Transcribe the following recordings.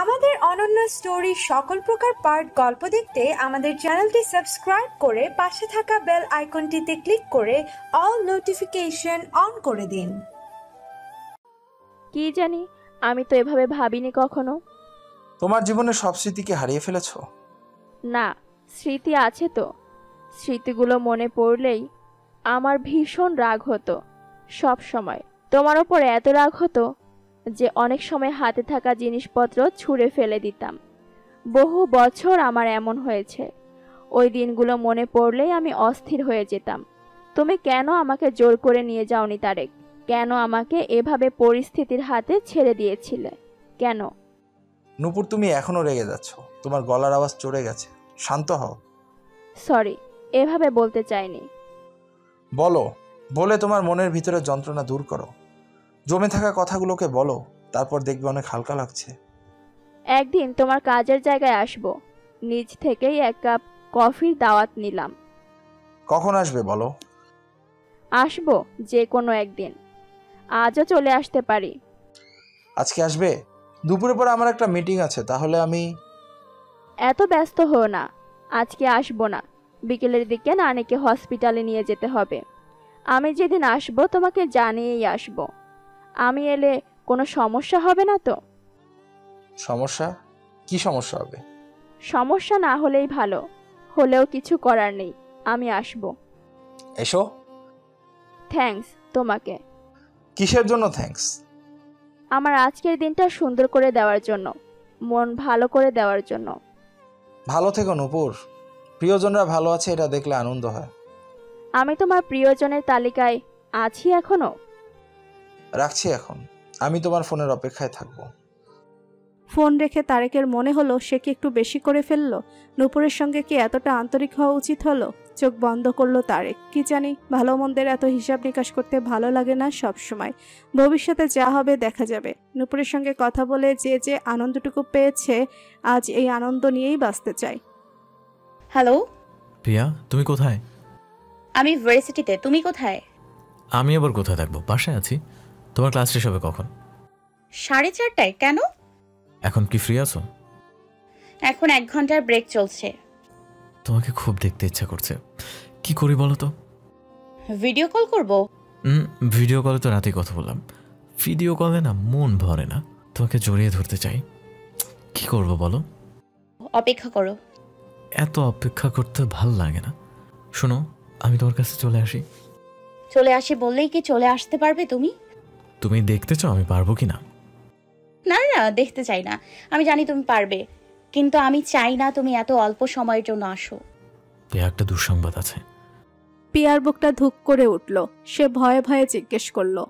আমাদের অনন্য স্টোরি সকল প্রকার পার্ট গল্প দেখতে আমাদের চ্যানেলটি সাবস্ক্রাইব করে পাশে থাকা বেল আইকনটিতে ক্লিক করে অল নোটিফিকেশন অন করে দিন। কি জানি, আমি তো এভাবে ভাবিনি কখনো। তোমার জীবনের সব স্মৃতিকে হারিয়ে ফেলেছো? না, স্মৃতি আছে তো। স্মৃতিগুলো মনে পড়লেই আমার ভীষণ রাগ হতো। সব সময় তোমার ওপর এত রাগ হতো যে অনেক সময় হাতে থাকা জিনিসপত্র ছুঁড়ে ফেলে দিতাম। বহু বছর আমার এমন হয়েছে। ওই দিনগুলো মনে পড়লেই আমি অস্থির হয়ে যেতাম। তুমি কেন আমাকে জোর করে নিয়ে যাওনি তারেক? কেন আমাকে এভাবে পরিস্থিতির হাতে ছেড়ে দিয়েছিলে? কেন? নূপুর, তুমি এখনো রেগে যাচ্ছ। তোমার গলার আওয়াজ চড়ে গেছে। শান্ত হও। সরি, এভাবে বলতে চাইনি। বলো, বলে তোমার মনের ভিতরে যন্ত্রণা দূর করো। জমে থাকা কথাগুলোকে বলো, তারপর দেখবে অনেক হালকা লাগছে। একদিন তোমার কাজের জায়গায় আসবো। নিজ থেকেই এক কাপ কফির দাওয়াত নিলাম। কখন আসবে বলো? আসবো যে কোনো একদিন। আজও চলে আসতে পারি। আজকে আসবে? দুপুরে পর আমার একটা মিটিং আছে, তাহলে আমি... এত ব্যস্ত হও না। আজকে আসবো না। বিকেলের দিকে নানিকে হসপিটালে নিয়ে যেতে হবে। আমি যেদিন আসবো তোমাকে জানিয়েই আসবো। আমি এলে কোনো সমস্যা হবে না তো? সমস্যা? কি সমস্যা হবে? সমস্যা না হলেই ভালো। হলেও কিছু করার নেই, আমি আসবো। এসো। থ্যাঙ্কস তোমাকে। কিসের জন্য থ্যাঙ্কস? আমার আজকের দিনটা সুন্দর করে দেওয়ার জন্য, মন ভালো করে দেওয়ার জন্য। ভালো থেকো নূপুর। প্রিয়জনরা ভালো আছে এটা দেখলে আনন্দ হয়। আমি তোমার প্রিয়জনের তালিকায় আছি এখনো? রাখছি এখন। আমি তোমার ফোনের অপেক্ষায় থাকবো। ফোন রেখে তারেকের মনে হলো সে কি একটু বেশি করে ফেললো। নূপুরের সঙ্গে কি এতটা আন্তরিক হওয়া উচিত হলো? চোখ বন্ধ করলো তারেক। কি জানি, ভালো মন্দের এত হিসাব নিকাশ করতে ভালো লাগে না সব সময়। ভবিষ্যতে যা হবে দেখা যাবে। নূপুরের সঙ্গে কথা বলে যে আনন্দটুকু পেয়েছে, আজ এই আনন্দ নিয়েই বাঁচতে চাই। হ্যালো প্রিয়া, তুমি কোথায়? আমি ভার্সিটিতে। তুমি কোথায়? আমি আবার কোথায় থাকবো? বাসায় আছি। তোমার ক্লাস শেষ হবে কখন? 4:30টায়। কেন? এখন কি ফ্রি আছো? এখন 1 ঘন্টার ব্রেক চলছে। তোমাকে খুব দেখতে ইচ্ছা করছে। কি করি বলো তো? ভিডিও কল করব? ভিডিও কলে তো রাতেই কথা বললাম। ভিডিও কলে না মন ভরে না। তোমাকে জড়িয়ে ধরতে চাই। কি করব বলো? অপেক্ষা করো। এত অপেক্ষা করতে ভাল লাগে না। শোনো, আমি তোমার কাছে চলে আসি। চলে আসি বললেই কি চলে আসতে পারবে তুমি? তুমি দেখতে চাও আমি পারবো কি না? না না, দেখতে চাই না। আমি জানি তুমি পারবে, কিন্তু আমি চাই না তুমি এত অল্প সময়ের জন্য আসো। একটা দুঃসংবাদ আছে। পিয়ার বুকটা ধুক করে উঠল। সে ভয়ে ভয়ে জিজ্ঞেস করলো,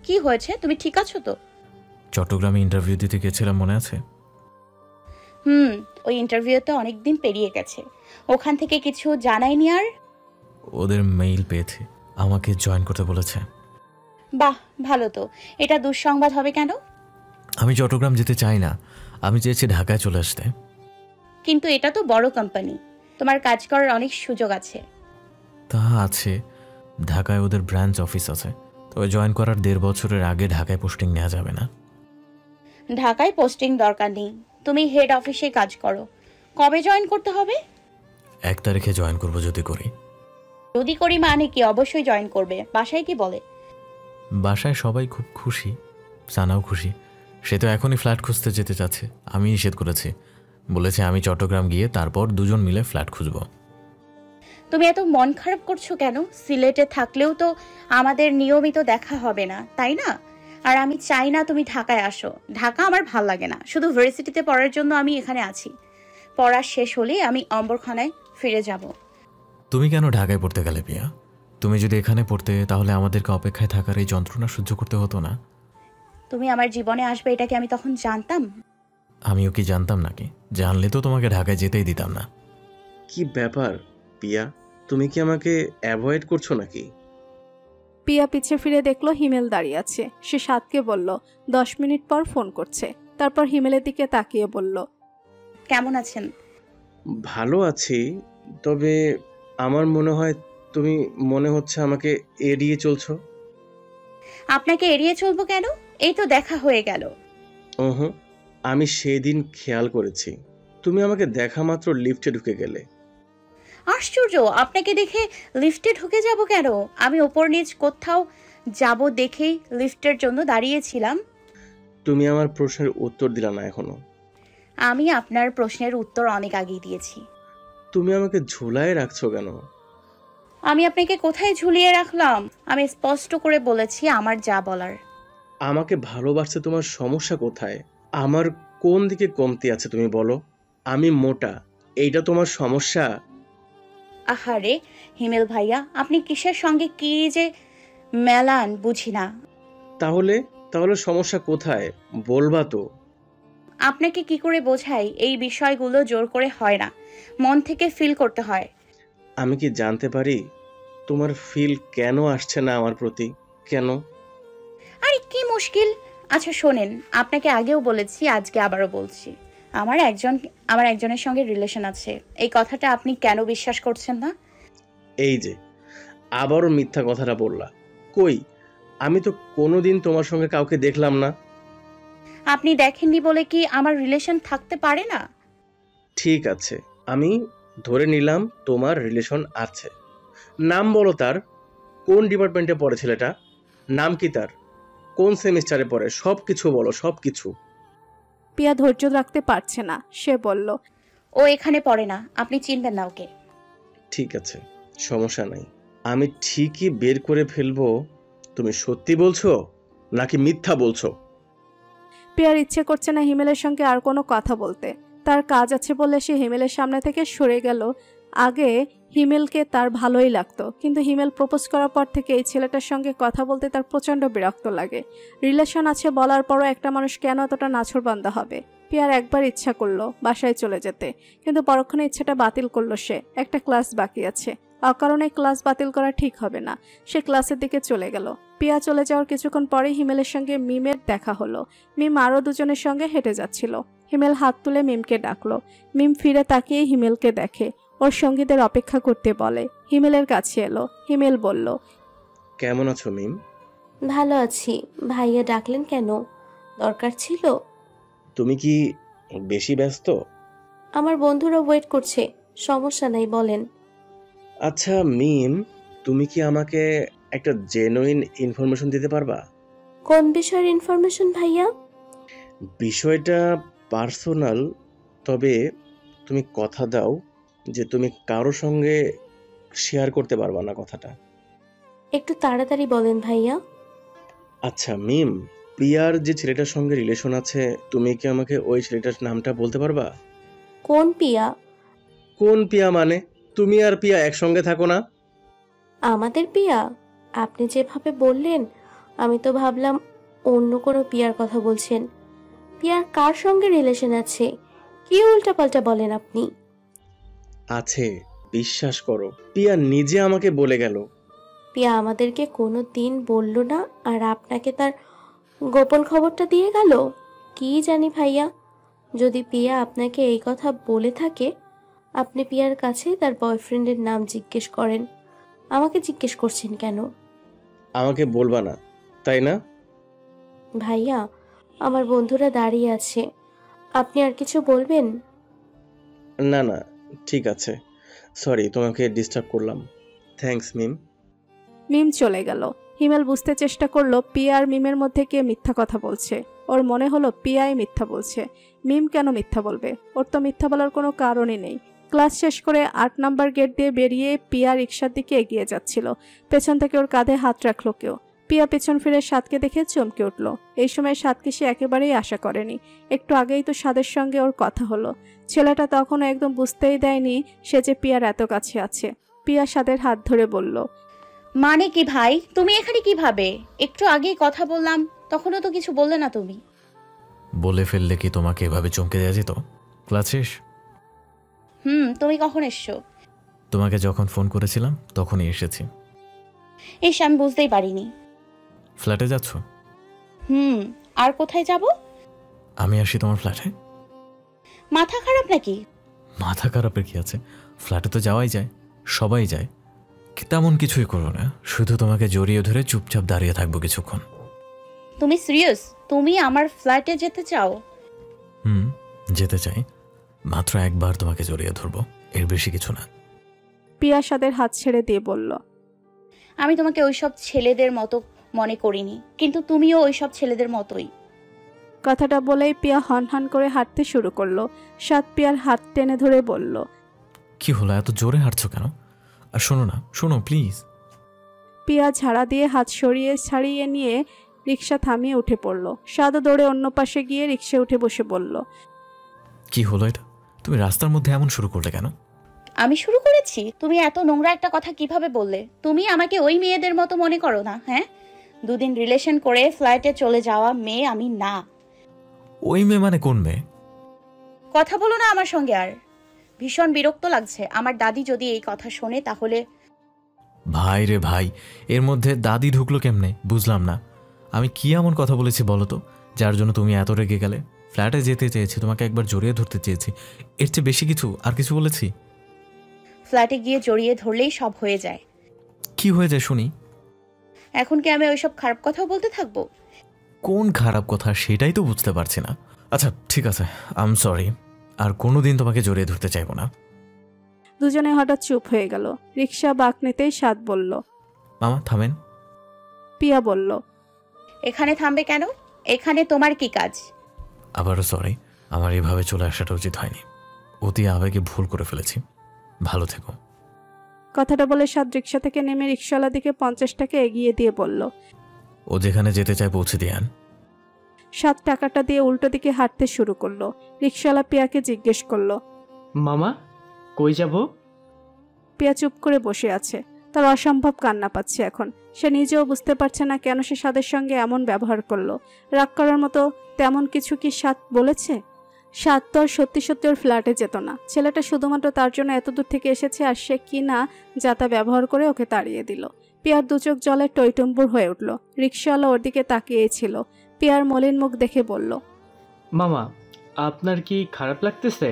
কি হয়েছে? তুমি ঠিক আছো তো? চট্টগ্রামে ইন্টারভিউ দিতে গেছিলাম, মনে আছে? ওই ইন্টারভিউতে অনেকদিন পেরিয়ে গেছে। ওখান থেকে কিছু জানাইনি আর? ওদের মেইল পেয়েছে, আমাকে জয়েন করতে বলেছে। বাহ, ভালো তো। এটা দুঃসংবাদ হবে কেন? আমি চট্টগ্রাম যেতে চাই না। আমি চেয়েছি ঢাকায় চলে আসতে। কিন্তু এটা তো বড় কোম্পানি, তোমার কাজ করার অনেক সুযোগ আছে। তা আছে, ঢাকায় ওদের ব্রাঞ্চ অফিস আছে। তবে জয়েন করার 1.5 বছরের আগে ঢাকায় পোস্টিং নেওয়া যাবে না। ঢাকায় পোস্টিং দরকার নেই, তুমি হেড অফিসে কাজ করো। কবে জয়েন করতে হবে? 1 তারিখে জয়েন করব। যদি করি? যদি করি মানে কি? অবশ্যই জয়েন করবে। বাসায় কি বলে? বাসায় সবাই খুব খুশি, সানাও খুশি। সে তো এখনই ফ্ল্যাট খুঁজতে যেতে চাচ্ছে। আমি নিষেধ করেছি, বলেছে আমি চট্টগ্রাম গিয়ে তারপর দুজন মিলে ফ্ল্যাট খুঁজব। তুমি এত মন খারাপ করছো কেন? সিলেটে থাকলেও তো আমাদের নিয়মিত দেখা হবে না, তাই না? আর আমি চাই না তুমি ঢাকায় আসো। ঢাকা আমার ভাল লাগে না। শুধু ভার্সিটিতে পড়ার জন্য আমি এখানে আছি। পড়া শেষ হলে আমি অম্বরখানায় ফিরে যাব। তুমি কেন ঢাকায় পড়তে গেলে পিয়া? তুমি যদি এখানে পড়তে, তাহলে আমাদেরকে অপেক্ষায় থাকার এই যন্ত্রণা সহ্য করতে হতো না। তুমি আমার জীবনে আসবে এটা কি আমি তখন জানতাম? আমিও কি জানতাম নাকি? জানলে তো তোমাকে ঢাকায় যেতেই দিতাম না। কি ব্যাপার পিয়া, তুমি কি আমাকে অ্যাভয়েড করছো নাকি? পিয়া পিছে ফিরে দেখলো হিমেল দাঁড়িয়ে আছে। সে সাতকে বলল 10 মিনিট পর ফোন করছে। তারপর হিমেলের দিকে তাকিয়ে বলল, কেমন আছেন? ভালো আছি, তবে আমার মনে হয় তুমি মনে হচ্ছে আমাকে এড়িয়ে চলছো। আপনাকে এড়িয়ে চলবো কেন? এই তো দেখা হয়ে গেল। আমি সেদিন খেয়াল করেছি, তুমি আমাকে দেখা মাত্র লিফটে ঢুকে গেলে। আশ্চর্য, আপনাকে দেখে লিফটে ঢুকে যাব কেন? আমি ওপর নিচ কোথাও যাব দেখেই লিফটের জন্য দাঁড়িয়েছিলাম। তুমি আমার প্রশ্নের উত্তর দিলা না এখনো। আমি আপনার প্রশ্নের উত্তর অনেক আগেই দিয়েছি। তুমি আমাকে ঝুলায় রাখছো কেন? আমি আপনাকে কোথায় ঝুলিয়ে রাখলাম? আমি স্পষ্ট করে বলেছি আমার যা বলার। আমাকে ভালোবাসতে তোমার সমস্যা কোথায়? আমার কোন দিকে কমতি আছে তুমি বলো? আমি মোটা, এইটা তোমার সমস্যা? আহারে হিমেল ভাইয়া, আপনি কিসের সঙ্গে কি যে মেলান বুঝি না। তাহলে তাহলে সমস্যা কোথায় বলবা তো? আপনাকে কি করে বোঝাই? এই বিষয়গুলো জোর করে হয় না, মন থেকে ফিল করতে হয়। আমি কি জানতে পারি তোমার ফিল কেন আসছে না আমার প্রতি? কেন? আরে কি মুশকিল। আচ্ছা শোনেন, আপনাকে আগেও বলেছি, আজকে আবারও বলছি, আমার একজনের সঙ্গে রিলেশন আছে। এই কথাটা আপনি কেন বিশ্বাস করছেন না? এই যে আবারও মিথ্যা কথাটা বললা। কই, আমি তো কোনোদিন তোমার সঙ্গে কাউকে দেখলাম না। আপনি দেখেননি বলে কি আমার রিলেশন থাকতে পারে না? ঠিক আছে, আমি ধরে নিলাম তোমার রিলেশন আছে। নাম বলো তার। কোন ডিপার্টমেন্টে পড়ে ছেলেটা? নাম কি তার? কোন সেমিস্টারে পড়ে? সব কিছু বলো, সব কিছু। পিয়া ধৈর্য রাখতে পারছে না, সে বলল, ও এখানে পড়ে না, আপনি চিনবেন না ওকে। ঠিক আছে, সমস্যা নাই, আমি ঠিকই বের করে ফেলবো। তুমি সত্যি বলছো নাকি মিথ্যা বলছো? পিয়ার ইচ্ছে করছে না হিমেলের সঙ্গে আর কোনো কথা বলতে। তার কাজ আছে বলে সে হিমেলের সামনে থেকে সরে গেল। আগে হিমেলকে তার ভালোই লাগতো, কিন্তু হিমেল প্রপোজ করার পর থেকে এই ছেলেটার সঙ্গে কথা বলতে তার প্রচণ্ড বিরক্ত লাগে। রিলেশন আছে বলার পরও একটা মানুষ কেন এতটা নাছোড়বান্দা হবে? পিয়ার একবার ইচ্ছা করলো বাসায় চলে যেতে, কিন্তু পরক্ষণে ইচ্ছাটা বাতিল করলো সে। একটা ক্লাস বাকি আছে, অকারণে ক্লাস বাতিল করা ঠিক হবে না। সে ক্লাসের দিকে চলে গেল। পিয়া চলে যাওয়ার কিছুক্ষণ পরেই হিমেলের সঙ্গে মিমের দেখা হলো। মিম আরও দুজনের সঙ্গে হেঁটে যাচ্ছিল। হিমেল হাত তুলে মিমকে ডাকলো। মিম ফিরে তাকিয়ে হিমেলকে দেখে, ওর সঙ্গীদের অপেক্ষা করতে বলে। হিমেলের কাছে এলো। হিমেল বলল, কেমন আছো মিম? ভালো আছি। ভাইয়া ডাকলেন কেন? দরকার ছিল? তুমি কি বেশি ব্যস্ত? আমার বন্ধুরা ওয়েট করছে। সমস্যা নাই, বলেন। আচ্ছা মিম, তুমি কি আমাকে একটা জেনুইন ইনফরমেশন দিতে পারবা? কোন বিষয়ের ইনফরমেশন ভাইয়া? বিষয়টা পার্সোনাল, তবে তুমি কথা দাও যে তুমি কারো সঙ্গে শেয়ার করতে পারবা না কথাটা। একটু তাড়াতাড়ি বলেন ভাইয়া। আচ্ছা মিম, প্রিয়ার যে ছেলেটার সঙ্গে রিলেশন আছে, তুমি কি আমাকে ওই ছেলেটার নামটা বলতে পারবা? কোন পিয়া? কোন পিয়া মানে? তুমি আর পিয়া একসঙ্গে থাকো না? আমাদের পিয়া? আপনি যেভাবে বললেন আমি তো ভাবলাম অন্য কোনো পিয়ার কথা বলছেন। পিয়ার কার সঙ্গে রিলেশন আছে? কি উল্টাপাল্টা বলেন আপনি? আছে, বিশ্বাস করো, পিয়া নিজে আমাকে বলে গেল। পিয়া আমাদেরকে কোনো দিন বলল না, আর আপনাকে তার গোপন খবরটা দিয়ে গেল? কি জানি ভাইয়া, যদি পিয়া আপনাকে এই কথা বলে থাকে, আপনি পিয়ার কাছে তার বয়ফ্রেন্ডের নাম জিজ্ঞেস করেন। আমাকে জিজ্ঞেস করছেন কেন? আমাকে বলবা না, তাই না? ভাইয়া, আমার বন্ধুরা দাঁড়িয়ে আছে, আপনি আর কিছু বলবেন? না না, ঠিক আছে, সরি তোমাকে ডিস্টার্ব করলাম। থ্যাঙ্কস মিম। মিম চলে গেল। হিমেল বুঝতে চেষ্টা করলো পিয়া আর মিমের মধ্যে কে মিথ্যা কথা বলছে। ওর মনে হলো পিয়াই মিথ্যা বলছে। মিম কেন মিথ্যা বলবে? ওর তো মিথ্যা বলার কোনো কারণই নেই। ক্লাস শেষ করে 8 নম্বর গেট দিয়ে বেরিয়ে পিয়া রিক্সার দিকে এগিয়ে যাচ্ছিল। পেছন থেকে ওর কাঁধে হাত রাখলো কেউ। পিয়া পেছন ফিরে সাদকে দেখে চমকে উঠল। এই সময় সাদকে সে একেবারেই আশা করেনি। একটু আগেই তো সাদের সঙ্গে ওর কথা হলো। ছেলেটা তখনও একদম বুঝতেই দেয়নি সে যে পিয়ার এত কাছে আছে। পিয়া সাদের হাত ধরে বলল, মানে কি ভাই, তুমি এখানে কিভাবে? একটু আগেই কথা বললাম, তখনও তো কিছু বললে না তুমি। বলে ফেললে কি তোমাকে এভাবে চমকে দেওয়া যেত? ক্লাস শেষ। তুমি কখন এসছো? তোমাকে যখন ফোন করেছিলাম তখনই এসেছি। এসে আমি বুঝতেই পারিনি। ফ্ল্যাটে যাচ্ছ? আর কোথায় যাব? আমি আসি তোমার ফ্ল্যাটে। মাথা খারাপ নাকি? মাথা খারাপের কি আছে? ফ্ল্যাটে তো যাওয়াই যায়, সবাই যায়। তেমন কিছুই করো না, শুধু তোমাকে জড়িয়ে ধরে চুপচাপ দাঁড়িয়ে থাকবো কিছুক্ষণ। তুমি সিরিয়াস? তুমি আমার ফ্ল্যাটে যেতে চাও? যেতে চাই, মাত্র একবার তোমাকে জড়িয়ে ধরবো, এর বেশি কিছু না। পিয়া সাদের হাত ছেড়ে দিয়ে বলল, আমি তোমাকে ওইসব ছেলেদের মতো মনে করিনি, কিন্তু তুমিও ওইসব ছেলেদের মতোই। কথাটা বলেই পিয়া হনহন করে হাঁটতে শুরু করলো। সাদ পিয়ার হাত টেনে ধরে বলল, কি হলো, এত জোরে হাঁটছো কেন? আর শোনো না, শোনো প্লিজ। পিয়া ঝাড়া দিয়ে হাত ছাড়িয়ে নিয়ে রিক্সা থামিয়ে উঠে পড়ল। সাদও দৌড়ে অন্য পাশে গিয়ে রিক্সায় উঠে বসে বলল, কি হলো এটা? তুমি রাস্তার মধ্যে এমন শুরু করলে কেন? আমি শুরু করেছি? তুমি এত নোংরা একটা কথা কিভাবে বললে? তুমি আমাকে ওই মেয়েদের মতো মনে করো না? হ্যাঁ, 2 দিন রিলেশন করে ফ্ল্যাটে চলে যাওয়া মেয়ে আমি না। ওই মেয়ে মানে কোন মেয়ে? কথা বলো না আমার সঙ্গে। আর ভীষণ বিরক্ত লাগছে। আমার দাদি যদি এই কথা শোনে তাহলে। ভাই রে ভাই, এর মধ্যে দাদি ঢুকলো কেমনে বুঝলাম না। আমি কি এমন কথা বলেছি বলো তো, যার জন্য তুমি এত রেগে গেলে? ফ্ল্যাটে যেতে চেয়েছি, তোমাকে একবার জড়িয়ে ধরতে চেয়েছি, এর চেয়ে বেশি কিছু আর কিছু বলেছি? ফ্ল্যাটে গিয়ে জড়িয়ে ধরলেই সব হয়ে যায়। কি হয়ে যায় শুনি? এখন কি আমি ওইসব খারাপ কথাও বলতে থাকবো? কোন খারাপ কথা সেটাই তো বুঝতে পারছি না। আচ্ছা ঠিক আছে, আই এম সরি, আর কোনোদিন তোমাকে জড়িয়ে ধরতে চাইবো না। দুজনে হঠাৎ চুপ হয়ে গেল। রিক্সা বাঁক নিতেই সাদ বলল, মামা থামেন। পিয়া বলল, এখানে থামবে কেন? এখানে তোমার কি কাজ? আবারও সরি, আমার এভাবে চলে আসাটা উচিত হয়নি, অতি আবেগে ভুল করে ফেলেছি। ভালো থেকো। কথাটা বলে সাদ রিক্সা থেকে নেমে রিক্সাওয়ালা দিকে 50 টাকা এগিয়ে দিয়ে বলল, ও যেখানে যেতে চায় পৌঁছে দিয়ে আন। সাদ টাকাটা দিয়ে উল্টো দিকে হাঁটতে শুরু করলো। রিক্সাওয়ালা পিয়াকে জিজ্ঞেস করলো, মামা কই যাব? পিয়া চুপ করে বসে আছে। তার অসম্ভব কান্না পাচ্ছে এখন। সে নিজেও বুঝতে পারছে না কেন সে সাদের সঙ্গে এমন ব্যবহার করলো। রাগ করার মতো তেমন কিছু কি সাদ বলেছে? সাদ তো আর সত্যি সত্যি ওর ফ্ল্যাটে যেত না। ছেলেটা শুধুমাত্র তার জন্য এত দূর থেকে এসেছে, আর সে কি না যাতা ব্যবহার করে ওকে তাড়িয়ে দিল। পিয়ার দুচোখ জলে টইটুম্বুর হয়ে উঠল। রিক্সাওয়ালা ওর দিকে তাকিয়েছিল। পিয়ার মলিন মুখ দেখে বলল, মামা আপনার কি খারাপ লাগতেছে?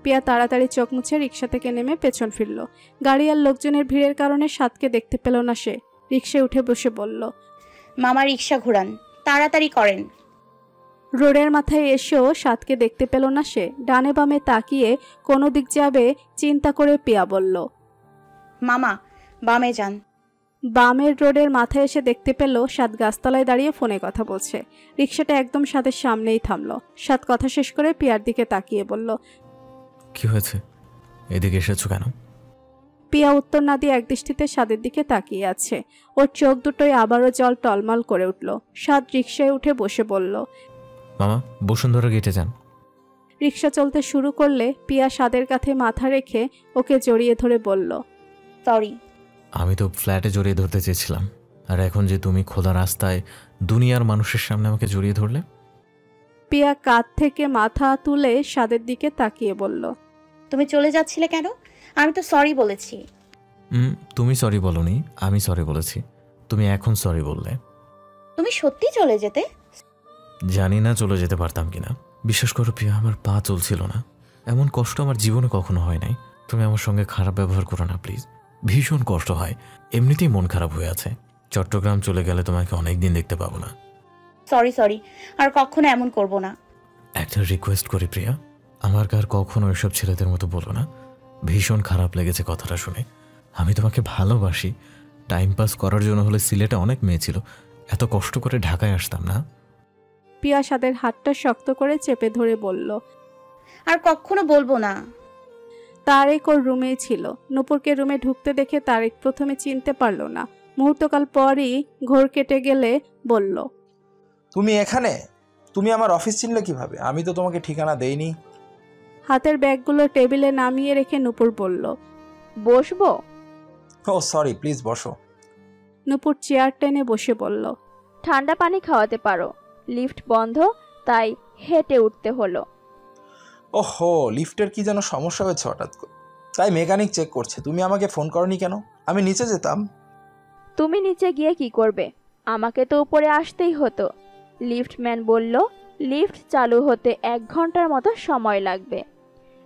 পিয়া তাড়াতাড়ি চোখ মুছে রিক্সা থেকে নেমে পেছন ফিরল। গাড়ি আর লোকজনের ভিড়ের কারণে সাদকে দেখতে পেল না সে। রিক্সায় উঠে বসে বলল, মামা রিক্সা ঘোরান, তাড়াতাড়ি করেন। রোডের মাথায় এসেও সাদকে দেখতে পেল না সে। ডানে বামে তাকিয়ে কোনো দিক যাবে চিন্তা করে পিয়া বলল, মামা বামে যান। বামের রোডের মাথায় এসে দেখতে পেল সাদ গাছতলায় দাঁড়িয়ে ফোনে কথা বলছে। রিক্সাটা একদম সাদের সামনেই থামলো। সাদ কথা শেষ করে পিয়ার দিকে তাকিয়ে বলল, কি হয়েছে, এদিকে এসেছো কেন? পিয়া উত্তর না দিয়ে একদৃষ্টিতে সাদের দিকে তাকিয়ে আছে। ওর চোখ দুটোই আবারও জল টলমল করে উঠল। সাদ রিক্সায় উঠে বসে বলল, মামা বসুন্ধরা গেটে যান। রিক্সা চলতে শুরু করলে পিয়া সাদের কাঁধে মাথা রেখে ওকে জড়িয়ে ধরে বলল, সরি। আমি তো ফ্ল্যাটে জড়িয়ে ধরতে চেয়েছিলাম, আর এখন যে তুমি খোলা রাস্তায় দুনিয়ার মানুষের সামনে আমাকে জড়িয়ে ধরলে। পিয়া কাঁধ থেকে মাথা তুলে সাদের দিকে তাকিয়ে বলল, তুমি চলে যাচ্ছিলে কেন? আমি তো সরি বলেছি। তুমি সরি বলনি, আমি সরি বলেছি। তুমি এখন সরি বললে। তুমি সত্যি চলে যেতে? জানি না চলে যেতে পারতাম কিনা। বিশ্বাস করো প্রিয়া, আমার পা চলছিল না। এমন কষ্ট আমার জীবনে কখনো হয় নাই। তুমি আমার সঙ্গে খারাপ ব্যবহার করো না প্লিজ। ভীষণ কষ্ট হয়, এমনিতেই মন খারাপ হয়ে আছে। চট্টগ্রাম চলে গেলে তোমাকে অনেকদিন দেখতে পাবো না। সরি, আর কখনো এমন করব না। একটা রিকোয়েস্ট করি প্রিয়া, আমার কার কখনো এসব ছেলেদের মতো বলো না। ভীষণ খারাপ লেগেছে কথাটা শুনে। আমি তোমাকে ভালোবাসি। টাইম পাস করার জন্য হলে সিলেটে অনেক মেয়ে ছিল, এত কষ্ট করে ঢাকায় আসতাম না। পিয়া সাদের হাতটা শক্ত করে চেপে ধরে বলল, আর কখনো বলবো না। তারেক ওর রুমেই ছিল। নূপুরকে রুমে ঢুকতে দেখে তারেক প্রথমে চিনতে পারল না। মুহূর্তকাল পরই ঘোর কেটে গেলে বলল, তুমি এখানে? তুমি আমার অফিস চিনলে কিভাবে? আমি তো তোমাকে ঠিকানা দেইনি। হাতের ব্যাগগুলো টেবিলে নামিয়ে রেখে নূপুর বলল, বসবো? ও সরি, প্লিজ বসো। নূপুর চেয়ার টেনে বসে বলল, ঠান্ডা পানি খাওয়াতে পারো, লিফট বন্ধ তাই হেঁটে উঠতে হলো। ওহো, লিফটের কি যেন সমস্যা হয়েছে হঠাৎ করে, তাই মেকানিক চেক করছে। তুমি আমাকে ফোন করনি কেন? আমি নিচে যেতাম। তুমি নিচে গিয়ে কি করবে? আমাকে তো উপরে আসতেই হতো। লিফটম্যান বলল লিফট চালু হতে 1 ঘন্টার মতো সময় লাগবে।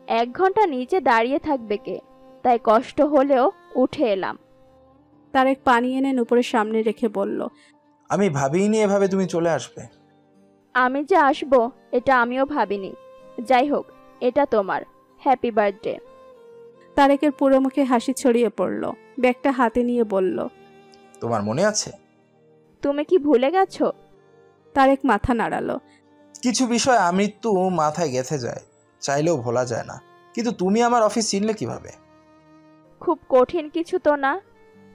1 ঘন্টা নিচে দাঁড়িয়ে থাকবে কে? তাই কষ্ট হলেও উঠে এলাম। তারেক পানি এনে নূপুরের সামনে রেখে বলল, আমি ভাবিনি এভাবে তুমি চলে আসবে। আমি যে আসবো এটা আমিও ভাবিনি। যাই হোক, এটা তোমার। Happy birthday. তারেকের পুরো মুখে হাসি ছড়িয়ে পড়ল। ব্যাগটা হাতে নিয়ে বলল, তোমার মনে আছে? তুমি কি ভুলে গেছো? তারেক মাথা নাড়ালো। কিছু বিষয় আমৃত্যু মাথায় গেঁথে যায়, চাইলেও ভোলা যায় না। কিন্তু তুমি আমার অফিস চিনলে কিভাবে? খুব কঠিন কিছু তো না।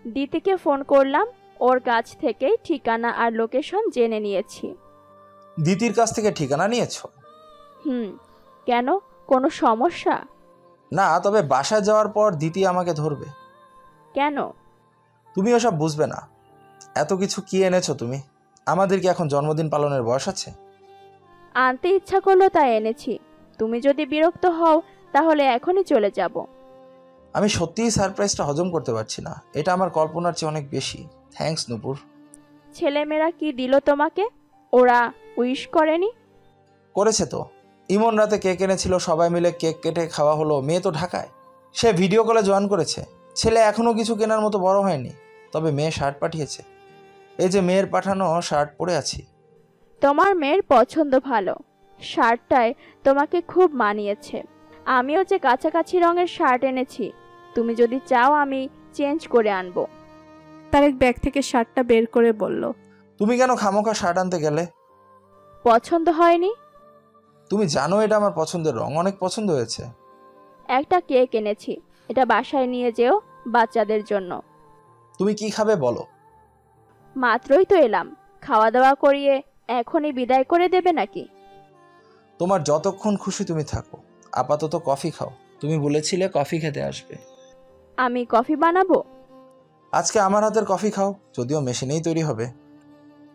দিতিকে ফোন করলাম, ওর কাছ থেকে ঠিকানা আর লোকেশন জেনে নিয়েছি। দিতির কাছ থেকে ঠিকানা নিয়েছো? কেন, কোনো সমস্যা? না, তবে বাসায় যাওয়ার পর দিতি আমাকে ধরবে। কেন? তুমি ওসব বুঝবে না। এত কিছু কি এনেছো তুমি? আমাদের কি এখন জন্মদিন পালনের বয়স আছে? আনতে ইচ্ছা করলো তাই এনেছি। তুমি যদি বিরক্ত হও তাহলে এখনই চলে যাব। আমি সত্যিই সারপ্রাইজটা হজম করতে পারছি না। এটা আমার কল্পনার চেয়ে অনেক বেশি। থ্যাঙ্কস নূপুর। ছেলেমেয়েরা কি দিল তোমাকে? ওরা উইশ করেনি? করেছে তো। ইমন রাতে কেক এনেছিল, সবাই মিলে কেক কেটে খাওয়া হলো। মেয়ে তো ঢাকায়, সে ভিডিও কলে জয়েন করেছে। ছেলে এখনও কিছু কেনার মতো বড় হয়নি, তবে মেয়ে শার্ট পাঠিয়েছে। এই যে মেয়ের পাঠানো শার্ট পরে আছি। তোমার মেয়ের পছন্দ ভালো। শার্টটায় তোমাকে খুব মানিয়েছে। আমিও যে কাছাকাছি রঙের শার্ট এনেছি, তুমি যদি চাও আমি চেঞ্জ করে আনবো। তারেক ব্যাগ থেকে শার্টটা বের করে বলল, তুমি কেন খামোখা শার্ট আনতে গেলে? পছন্দ হয়নি? তুমি জানো এটা আমার পছন্দের রং, অনেক পছন্দ হয়েছে। একটা কেক এনেছি, এটা বাসায় নিয়ে যেও বাচ্চাদের জন্য। তুমি কি খাবে বলো? মাত্রই তো এলাম, খাওয়া দাওয়া করিয়ে এখনই বিদায় করে দেবে নাকি? তোমার যতক্ষণ খুশি তুমি থাকো। আপাতত কফি খাও, তুমি বলেছিলে কফি খেতে আসবে। আমি কফি বানাবো? আজকে আমার হাতের কফি খাও, যদিও মেশিনেই তৈরি হবে।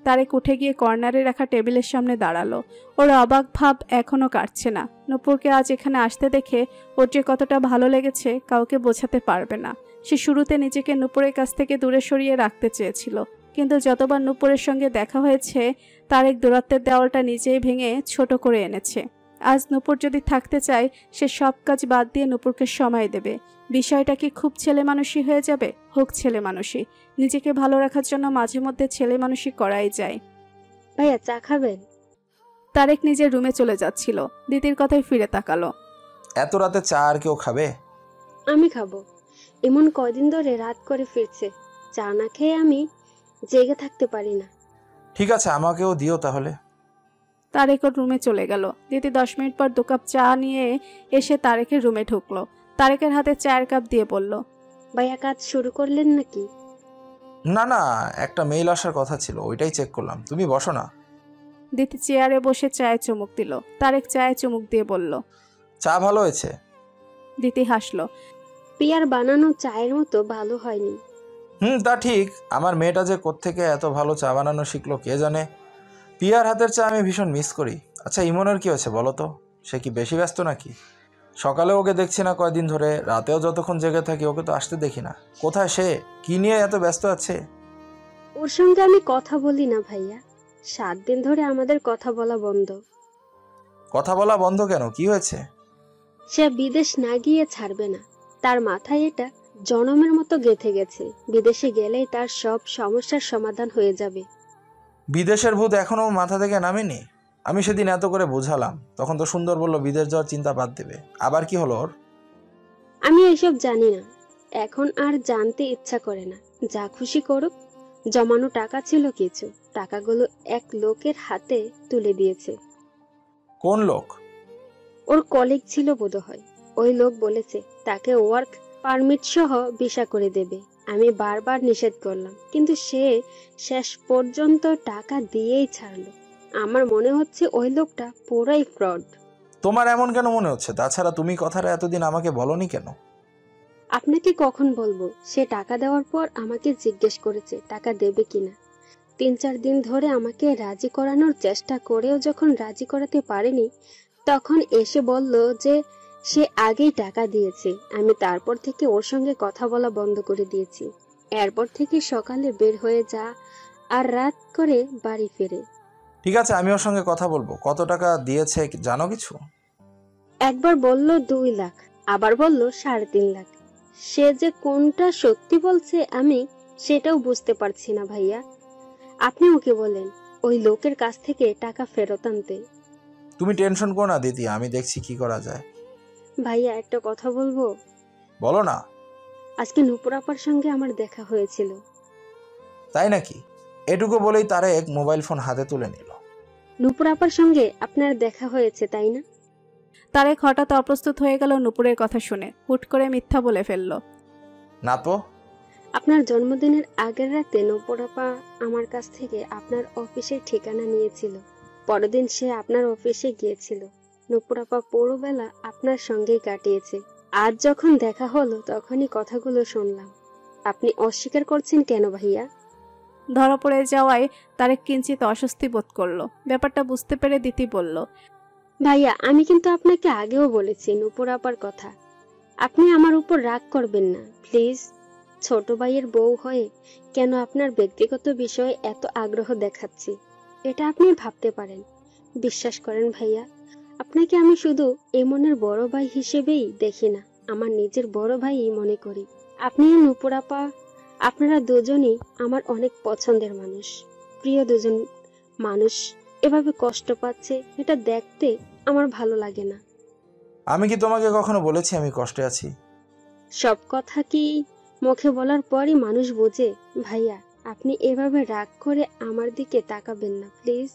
তারেক উঠে গিয়ে কর্নারে রাখা টেবিলের সামনে দাঁড়ালো। ওর অবাক ভাব এখনো কাটছে না। নূপুরকে আজ এখানে আসতে দেখে ওর যে কতটা ভালো লেগেছে কাউকে বোঝাতে পারবে না। সে শুরুতে নিজেকে নূপুরের কাছ থেকে দূরে সরিয়ে রাখতে চেয়েছিল, কিন্তু যতবার নূপুরের সঙ্গে দেখা হয়েছে তারেক দূরত্বের দেওয়ালটা নিজেই ভেঙে ছোট করে এনেছে। আজ নূপুর যদি থাকতে চায় সে সব কাজ বাদ দিয়ে নূপুরকে সময় দেবে। বিষয়টা কি খুব ছেলে মানুষই হয়ে যাবে? হোক ছেলে মানুষই। নিজেকে ভালো রাখার জন্য মাঝে মধ্যে ছেলে মানুষই করাই যায়। ভাইয়া চা খাবেন? তারেক নিজের রুমে চলে যাচ্ছিল, দিদির কথায় ফিরে তাকালো। এত রাতে চা আর কেউ খাবে? আমি খাবো। এমন কয়দিন ধরে রাত করে ফিরছে, চা না খেয়ে আমি জেগে থাকতে পারি না। ঠিক আছে, আমাকেও দিও তাহলে। তারেক ওর রুমে চলে গেল। দিদি 10 মিনিট পর 2 কাপ চা নিয়ে এসে তারেকের রুমে ঢুকলো। তারেকের হাতে চায়ের কাপ দিয়ে বলল, ভাইয়া কাজ শুরু করলেন নাকি? না না, একটা মেইল আসার কথা ছিল, ওইটাই চেক করলাম। তুমি বসো না। দিদি চেয়ারে বসে চায়ে চুমুক দিল। তারেক চায়ে চুমুক দিয়ে বলল, চা ভালো হয়েছে। দিদি হাসলো। পিয়ার বানানো চায়ের মতো ভালো হয়নি। তা ঠিক। আমার মেয়েটা যে কোত্থেকে এত ভালো চা বানানো শিখলো কে জানে। পিয়ার হাতের চা আমি ভীষণ মিস করি। আচ্ছা, ইমনের কি হয়েছে বলো তো? সে কি বেশি ব্যস্ত নাকি? সকালে ওকে দেখছি না কয়দিন ধরে, রাতেও যতক্ষণ জেগে থাকি ওকে তো আসতে দেখি না। কোথায় সে? কি নিয়ে এত ব্যস্ত আছে? ওর সঙ্গে আমি কথা বলি না ভাইয়া। 7 দিন ধরে আমাদের কথা বলা বন্ধ। কথা বলা বন্ধ কেন? কি হয়েছে? সে বিদেশ না গিয়ে ছাড়বে না। তার মাথায় এটা জনমের মতো গেঁথে গেছে। বিদেশে গেলেই তার সব সমস্যার সমাধান হয়ে যাবে। বিদেশের ভূত এখনো মাথা থেকে নামেনি? আমি সেদিন এত করে বোঝালাম, তখন তো সুন্দর বললো বিদেশ যাওয়ার চিন্তা বাদ দেবে। আবার কি হলো ওর? আমি এসব জানি না, এখন আর জানতে ইচ্ছা করে না। যা খুশি করুক। জমানো টাকা ছিল কিছু, টাকাগুলো এক লোকের হাতে তুলে দিয়েছে। কোন লোক? ওর কলিগ ছিল বোধহয়। ওই লোক বলেছে তাকে ওয়ার্ক পারমিট সহ ভিসা করে দেবে। আমি বারবার নিষেধ করলাম, কিন্তু সে শেষ পর্যন্ত টাকা দিয়েই ছাড়লো। আমার মনে হচ্ছে ওই লোকটা পুরাই ফ্রড। তোমার এমন কেন মনে হচ্ছে? তাছাড়া তুমি কথাটা এতদিন আমাকে বলনি কেন? আপনাকে কখন বলবো? সে টাকা দেওয়ার পর আমাকে জিজ্ঞেস করেছে টাকা দেবে কিনা। 3-4 দিন ধরে আমাকে রাজি করানোর চেষ্টা করেও যখন রাজি করাতে পারেনি, তখন এসে বলল যে সে আগেই টাকা দিয়েছে। আমি তারপর থেকে ওর সঙ্গে কথা বলা বন্ধ করে দিয়েছি। এরপর থেকে সকালে বের হয়ে যা আর রাত করে বাড়ি ফেরে। ঠিক আছে, আমি ওর সঙ্গে কথা বলবো। কত টাকা দিয়েছে জানো কিছু? একবার বলল 2 লাখ, আবার বলল 3.5 লাখ। সে যে কোনটা সত্যি বলছে আমি সেটাও বুঝতে পারছি না ভাইয়া। আপনি ওকে বলেন ওই লোকের কাছ থেকে টাকা ফেরত আনতে। তুমি টেনশন করো না দিদি, আমি দেখছি কি করা যায়। ভাইয়া একটা কথা বলবো? বলো না। আজকে নূপুর আপার সঙ্গে আমার দেখা হয়েছিল। তাই নাকি? এটুকু বলেই তারেক মোবাইল ফোন হাতে তুলে নিল। নূপুর আপার সঙ্গে আপনার দেখা হয়েছে তাই না? তারেক হঠাৎ অপ্রস্তুত হয়ে গেল নূপুরের কথা শুনে। হুট করে মিথ্যা বলে ফেলল। না তো। আপনার জন্মদিনের আগের রাতে নূপুর আপা আমার কাছ থেকে আপনার অফিসের ঠিকানা নিয়েছিল। পরের দিন সে আপনার অফিসে গিয়েছিল। নূপুর আপা পুরো বেলা আপনার সঙ্গেই কাটিয়েছে। আজ যখন দেখা হলো তখনই কথাগুলো শুনলাম। আপনি অস্বীকার করছেন কেন ভাইয়া? ধরা পড়ে যাওয়ায় তারেক কিঞ্চিত অস্বস্তি বোধ করলো। ব্যাপারটা বুঝতে পেরে দিতি বলল, ভাইয়া আমি কিন্তু আপনাকে আগেও বলেছি নূপুর আপার কথা। আপনি আমার উপর রাগ করবেন না প্লিজ। ছোট ভাইয়ের বউ হয়ে কেন আপনার ব্যক্তিগত বিষয়ে এত আগ্রহ দেখাচ্ছি এটা আপনি ভাবতে পারেন। বিশ্বাস করেন ভাইয়া, আপনাকে আমি শুধু এমনের বড় ভাই হিসেবেই দেখি না, আমার নিজের বড় ভাইই মনে করি। আপনি আর নূপুর আপা, আপনারা দুজনই আমার অনেক পছন্দের মানুষ, প্রিয় দুজন মানুষ এভাবে কষ্ট পাচ্ছে এটা দেখতে আমার ভালো লাগে না। আমি কি তোমাকে কখনো বলেছি আমি কষ্টে আছি? সব কথা কি মুখে বলার পরই মানুষ বোঝে? ভাইয়া আপনি এভাবে রাগ করে আমার দিকে তাকাবেন না প্লিজ।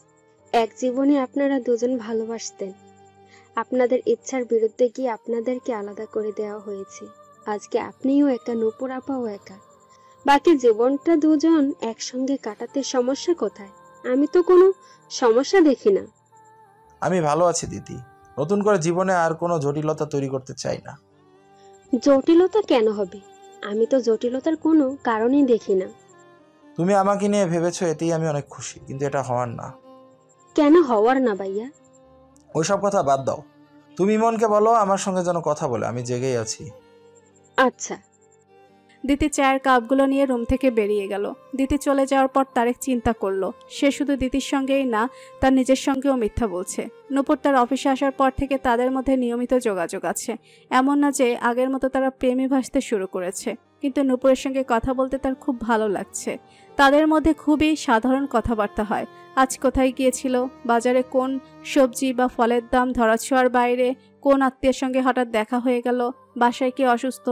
এক জীবনে আপনারা দুজন ভালোবাসতেন, আপনাদের ইচ্ছার বিরুদ্ধে গিয়ে আপনাদেরকে আলাদা করে দেওয়া হয়েছে। আজকে আপনিও একা, নূপুর আপাও একা। বাকি জীবনটা দুজন একসঙ্গে কাটাতে সমস্যা কোথায়? আমি তো কোনো সমস্যা দেখি না। আমি ভালো আছি দিদি, নতুন করে জীবনে আর কোনো জটিলতা তৈরি করতে চাই না। জটিলতা কেন হবে? আমি তো জটিলতার কোনো কারণই দেখি না। তুমি আমাকে নিয়ে ভেবেছো এতেই আমি অনেক খুশি, কিন্তু এটা হওয়ার না। কেন হওয়ার না ভাইয়া? ওইসব কথা বাদ দাও। তুমি মনকে বলো আমার সঙ্গে যেন কথা বলে, আমি জেগেই আছি। আচ্ছা। দিতি চায়ের কাপগুলো নিয়ে রুম থেকে বেরিয়ে গেল। দিতি চলে যাওয়ার পর তারেক চিন্তা করলো সে শুধু দিতির সঙ্গেই না তার নিজের সঙ্গেও মিথ্যা বলছে। নূপুর তার অফিসে আসার পর থেকে তাদের মধ্যে নিয়মিত যোগাযোগ আছে। এমন না যে আগের মতো তারা প্রেমে ভাসতে শুরু করেছে, কিন্তু নূপুরের সঙ্গে কথা বলতে তার খুব ভালো লাগছে। তাদের মধ্যে খুবই সাধারণ কথাবার্তা হয়। আজ কোথায় গিয়েছিল, বাজারে কোন সবজি বা ফলের দাম ধরাছোঁয়ার বাইরে, কোন আত্মীয়ের সঙ্গে হঠাৎ দেখা হয়ে গেল, বাসায় কে অসুস্থ,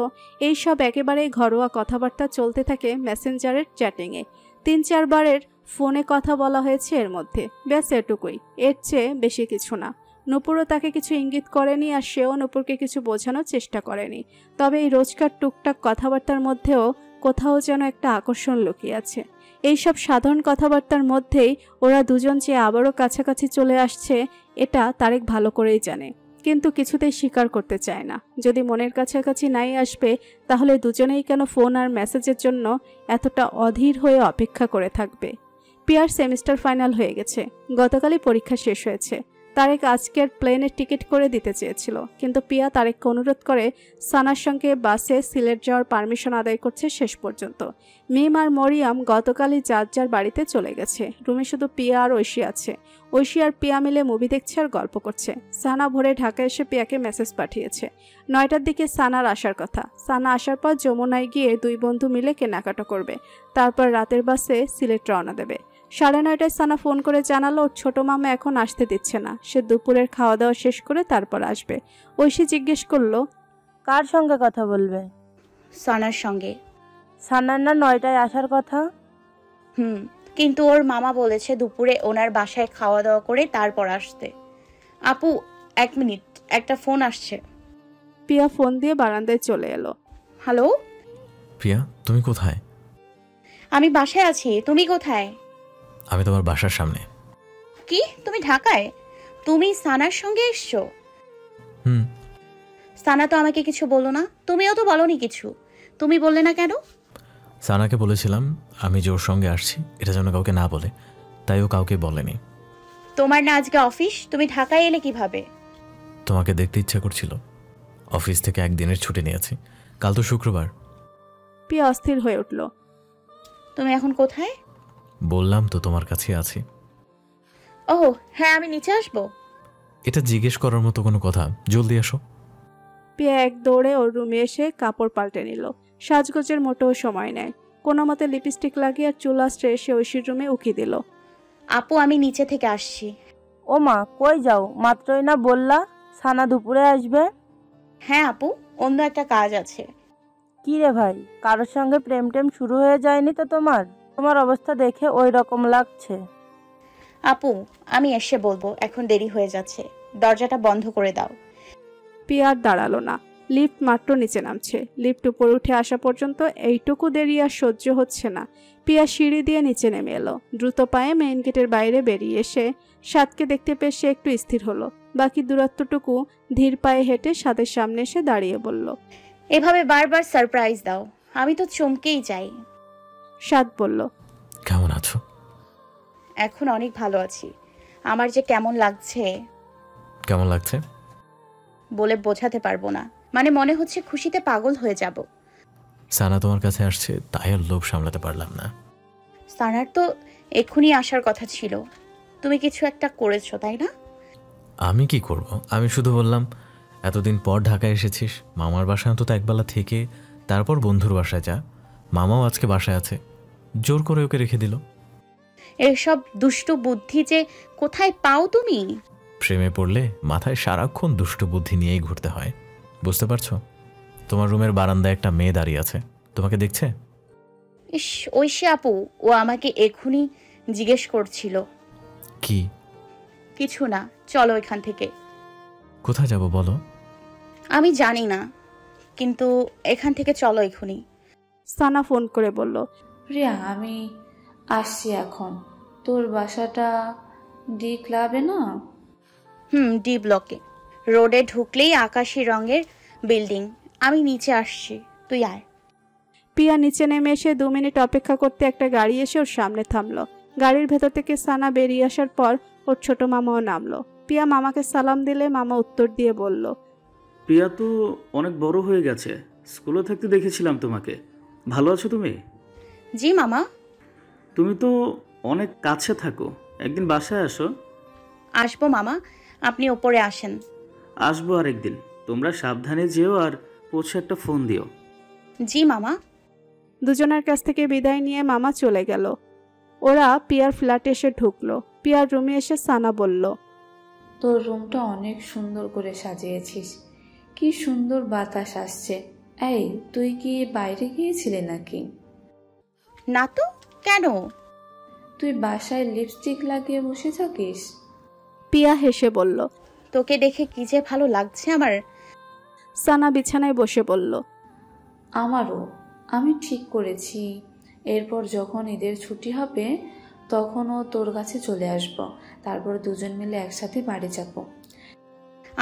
এই সব একেবারেই ঘরোয়া কথাবার্তা চলতে থাকে মেসেঞ্জারের চ্যাটিংয়ে। 3-4 বারের ফোনে কথা বলা হয়েছে এর মধ্যে, ব্যাস এটুকুই, এর চেয়ে বেশি কিছু না। নূপুরও তাকে কিছু ইঙ্গিত করেনি আর সেও নূপুরকে কিছু বোঝানোর চেষ্টা করেনি। তবে এই রোজকার টুকটাক কথাবার্তার মধ্যেও কোথাও যেন একটা আকর্ষণ লুকিয়ে আছে। এইসব সাধারণ কথাবার্তার মধ্যেই ওরা দুজন যে আবারও কাছাকাছি চলে আসছে এটা তারেক ভালো করেই জানে, কিন্তু কিছুতেই স্বীকার করতে চায় না। যদি মনের কাছাকাছি নাই আসবে তাহলে দুজনেই কেন ফোন আর মেসেজের জন্য এতটা অধীর হয়ে অপেক্ষা করে থাকবে। পিয়ার সেমিস্টার ফাইনাল হয়ে গেছে, গতকালই পরীক্ষা শেষ হয়েছে। তারেক আজকের প্লেনের টিকিট করে দিতে চেয়েছিল, কিন্তু পিয়া তারেককে অনুরোধ করে সানার সঙ্গে বাসে সিলেট যাওয়ার পারমিশন আদায় করছে শেষ পর্যন্ত। মিম আর মরিয়াম গতকালই যার যার বাড়িতে চলে গেছে। রুমে শুধু পিয়া আর ঐশী আছে। ঐশী আর পিয়া মিলে মুভি দেখছে আর গল্প করছে। সানা ভোরে ঢাকা এসে পিয়াকে মেসেজ পাঠিয়েছে 9টার দিকে সানার আসার কথা। সানা আসার পর যমুনায় গিয়ে দুই বন্ধু মিলে কেনাকাটা করবে, তারপর রাতের বাসে সিলেট রওনা দেবে। 9:30টায় সানা ফোন করে জানালো ওর ছোট মামা এখন আসতে দিচ্ছে না, সে দুপুরের খাওয়া দাওয়া শেষ করে তারপর আসবে। ঐশী জিজ্ঞেস করলো, কার সঙ্গে কথা বলবে? সানার সঙ্গে। সানার না 9টায় আসার কথা? কিন্তু ওর মামা বলেছে দুপুরে ওনার বাসায় খাওয়া দাওয়া করে তারপর আসতে। আপু 1 মিনিট, একটা ফোন আসছে। পিয়া ফোন দিয়ে বারান্দায় চলে এলো। হ্যালো প্রিয়া, তুমি কোথায়? আমি বাসায় আছি, তুমি কোথায়? আমি তোমার বাসার সামনে। কি, তুমি ঢাকায়? তুমি সানার সঙ্গে এসছো? সানা তো আমাকে কিছু বললো না, তুমিও তো বলনি কিছু, তুমি বললে না কেন? সানাকে বলেছিলাম আমি যে ওর সঙ্গে আসছি এটা যেন কাউকে না বলে, তাই ও কাউকে বলেনি। তোমার না আজকে অফিস, তুমি ঢাকায় এলে কিভাবে? তোমাকে দেখতে ইচ্ছা করছিল, অফিস থেকে একদিনের ছুটি নিয়েছি, কাল তো শুক্রবার। পিয়া অস্থির হয়ে উঠল। তুমি এখন কোথায়? বললাম তো তোমার কাছে আছি। ও হ্যাঁ, আমি নিচে আসবো। এটা জিজ্ঞেস করার মতো কোনো কথা, জলদি আসো। পিয়া এক দৌড়ে ওর রুমে এসে কাপড় পাল্টে নিল। সাজগোজের মোটেও সময় নেয়। কোনো মতে লিপস্টিক লাগিয়ে আর চুল আশ্রে এসে ঐশীর রুমে উকি দিল। আপু আমি নিচে থেকে আসছি। ও মা, কই যাও? মাত্রই না বললা সানা দুপুরে আসবে। হ্যাঁ আপু, অন্য একটা কাজ আছে। কি রে ভাই, কারোর সঙ্গে প্রেম টেম শুরু হয়ে যায়নি তো তোমার? তোমার অবস্থা দেখে ওই রকম লাগছে। আপু আমি এসে বলবো, এখন দেরি হয়ে যাচ্ছে, দরজাটা বন্ধ করে দাও। পিয়া আর দাঁড়ালো না। লিফট মাত্র নিচে নামছে। লিফট উপরে উঠে আসা পর্যন্ত এইটুকু দেরি আর সহ্য হচ্ছে না। পিয়া সিঁড়ি দিয়ে নিচে নেমে এলো। দ্রুত পায়ে মেইন গেটের বাইরে বেরিয়ে এসে সাদকে দেখতে পেয়ে সে একটু স্থির হলো। বাকি দূরত্বটুকু ধীর পায়ে হেঁটে সাদের সামনে এসে দাঁড়িয়ে বলল, এভাবে বারবার সারপ্রাইজ দাও, আমি তো চমকেই যাই। সাদ বলল, কেমন আছো? এখন অনেক ভালো আছি। আমার যে কেমন লাগছে কেমন লাগছে বলে বোঝাতে পারবো না। মানে মনে হচ্ছে খুশিতে পাগল হয়ে যাব। সানা তোমার কাছে আসছে, তাই আর লোভ সামলাতে পারলাম না। সানার তো এক্ষুনি আসার কথা ছিল। তুমি কিছু একটা করেছো তাই না? আমি কি করব? আমি শুধু বললাম এতদিন পর ঢাকায় এসেছিস, মামার বাসায় অন্তত একবেলা থেকে তারপর বন্ধুর বাসায় যা। মামাও আজকে বাসায় আছে, জোর করে ওকে রেখে দিল। এসব দুষ্টু বুদ্ধি যে কোথায় পাও তুমি? প্রেমে পড়লে মাথায় সারাক্ষণ দুষ্ট বুদ্ধি নিয়েই ঘুরতে হয়, বুঝতে পারছো? তোমার রুমের বারান্দায় একটা মেয়ে দাঁড়িয়ে আছে, তোমাকে দেখছে। ইস, ঐশী আপু, ও আমাকে এক্ষুনি জিজ্ঞেস করছিল। কি? কিছু না, চলো এখান থেকে। কোথায় যাব বলো? আমি জানি না, কিন্তু এখান থেকে চলো এক্ষুনি। সানা ফোন করে বলল, রিয়া আমি আসছি এখন। তোর বাসাটা ডি ক্লাবে না? ডি ব্লকে। রোডে ঢুকলেই আকাশি রঙের বিল্ডিং। আমি নিচে আসছি, তুই আয়। পিয়া নিচে নেমে এসে 2 মিনিট অপেক্ষা করতে একটা গাড়ি এসে ওর সামনে থামলো। গাড়ির ভেতর থেকে সানা বেরিয়ে আসার পর ওর ছোট মামাও নামলো। পিয়া মামাকে সালাম দিলে মামা উত্তর দিয়ে বলল, প্রিয়া তো অনেক বড় হয়ে গেছে, স্কুলে থাকতে দেখেছিলাম তোমাকে। ভালো আছো তুমি? জি মামা। তুমি তো অনেক কাছে থাকো, একদিন বাসায় আসো। আসবো মামা, আপনি ওপরে আসেন। আসবো আরেকদিন। তোমরা সাবধানে যেও আর পৌঁছে একটা ফোন দিও। জি মামা। দুজনের কাছ থেকে বিদায় নিয়ে মামা চলে গেল। ওরা পিয়ার ফ্ল্যাটে এসে ঢুকলো। পিয়ার রুমে এসে সানা বলল, তোর রুমটা অনেক সুন্দর করে সাজিয়েছিস, কি সুন্দর বাতাস আসছে। এই, তুই কি বাইরে গিয়েছিলি নাকি? না তো, কেন? তুই বাসায় লিপস্টিক লাগিয়ে বসে থাকিস? পিয়া হেসে বলল, তোকে দেখে কি যে ভালো লাগছে আমার। সানা বিছানায় বসে বলল, আমারও। আমি ঠিক করেছি, এরপর যখন ঈদের ছুটি হবে তখনও তোর কাছে চলে আসব, তারপর দুজন মিলে একসাথে বাড়ি যাব।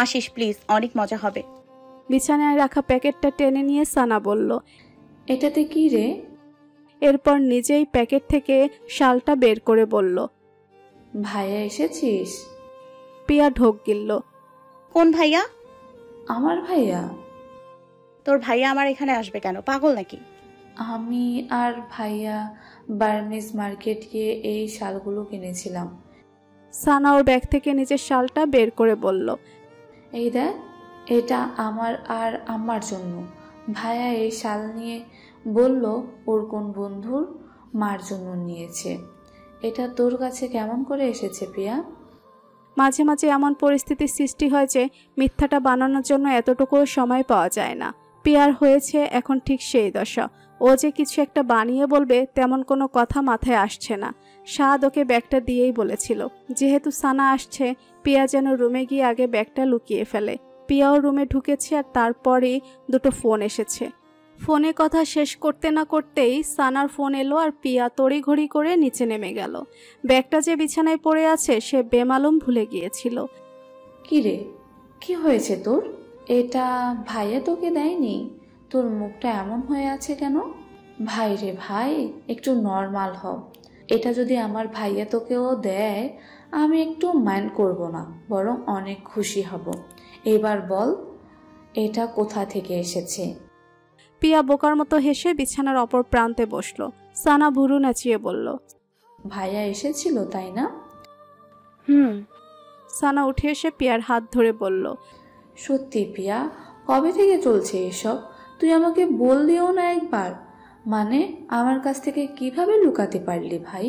আসিস প্লিজ, অনেক মজা হবে। বিছানায় রাখা প্যাকেটটা টেনে নিয়ে সানা বলল, এটাতে কি রে? এরপর নিজেই প্যাকেট থেকে শালটা বের করে বলল, ভাইয়া এসেছিস? পিয়া ঢোক গিলল, কোন ভাইয়া? আমার ভাইয়া। তোর ভাইয়া আমার এখানে আসবে কেন, পাগল নাকি? আমি আর ভাইয়া বার্মিজ মার্কেট গিয়ে এই শালগুলো কিনেছিলাম। সানা ওর ব্যাগ থেকে নিজের শালটা বের করে বলল, এই দেখ, এটা আমার আর আমার জন্য। ভাইয়া এই শাল নিয়ে বলল ওর কোন বন্ধুর মার জন্য নিয়েছে। এটা তোর কাছে কেমন করে এসেছে পিয়া? মাঝে মাঝে এমন পরিস্থিতির সৃষ্টি হয় যে মিথ্যাটা বানানোর জন্য এতটুকুও সময় পাওয়া যায় না। পিয়ার হয়েছে এখন ঠিক সেই দশা। ও যে কিছু একটা বানিয়ে বলবে তেমন কোনো কথা মাথায় আসছে না। সাদ ওকে ব্যাগটা দিয়েই বলেছিল। যেহেতু সানা আসছে, পিয়া যেন রুমে গিয়ে আগে ব্যাগটা লুকিয়ে ফেলে। পিয়াও রুমে ঢুকেছে আর তারপরেই দুটো ফোন এসেছে। ফোনে কথা শেষ করতে না করতেই সানার ফোন এলো আর পিয়া তড়িঘড়ি করে নিচে নেমে গেল। ব্যাগটা যে বিছানায় পড়ে আছে সে বেমালুম ভুলে গিয়েছিল। কি রে, কি হয়েছে তোর? এটা ভাইয়া তোকে দেয়নি? তোর মুখটা এমন হয়ে আছে কেন? ভাই রে ভাই, একটু নর্মাল হ। এটা যদি আমার ভাইয়া তোকেও দেয় আমি একটু মাইন্ড করব না, বরং অনেক খুশি হব। এবার বল, এটা কোথা থেকে এসেছে? পিয়া বোকার মতো হেসে বিছানার অপর প্রান্তে বসলো। সানা ভুরু নাচিয়ে বলল, ভাইয়া এসেছিল তাই না? সানা উঠে এসে পিয়ার হাত ধরে বলল, সত্যি পিয়া, কবে থেকে চলছে এসব? তুই আমাকে বললিও না একবার। মানে আমার কাছ থেকে কিভাবে লুকাতে পারলি ভাই?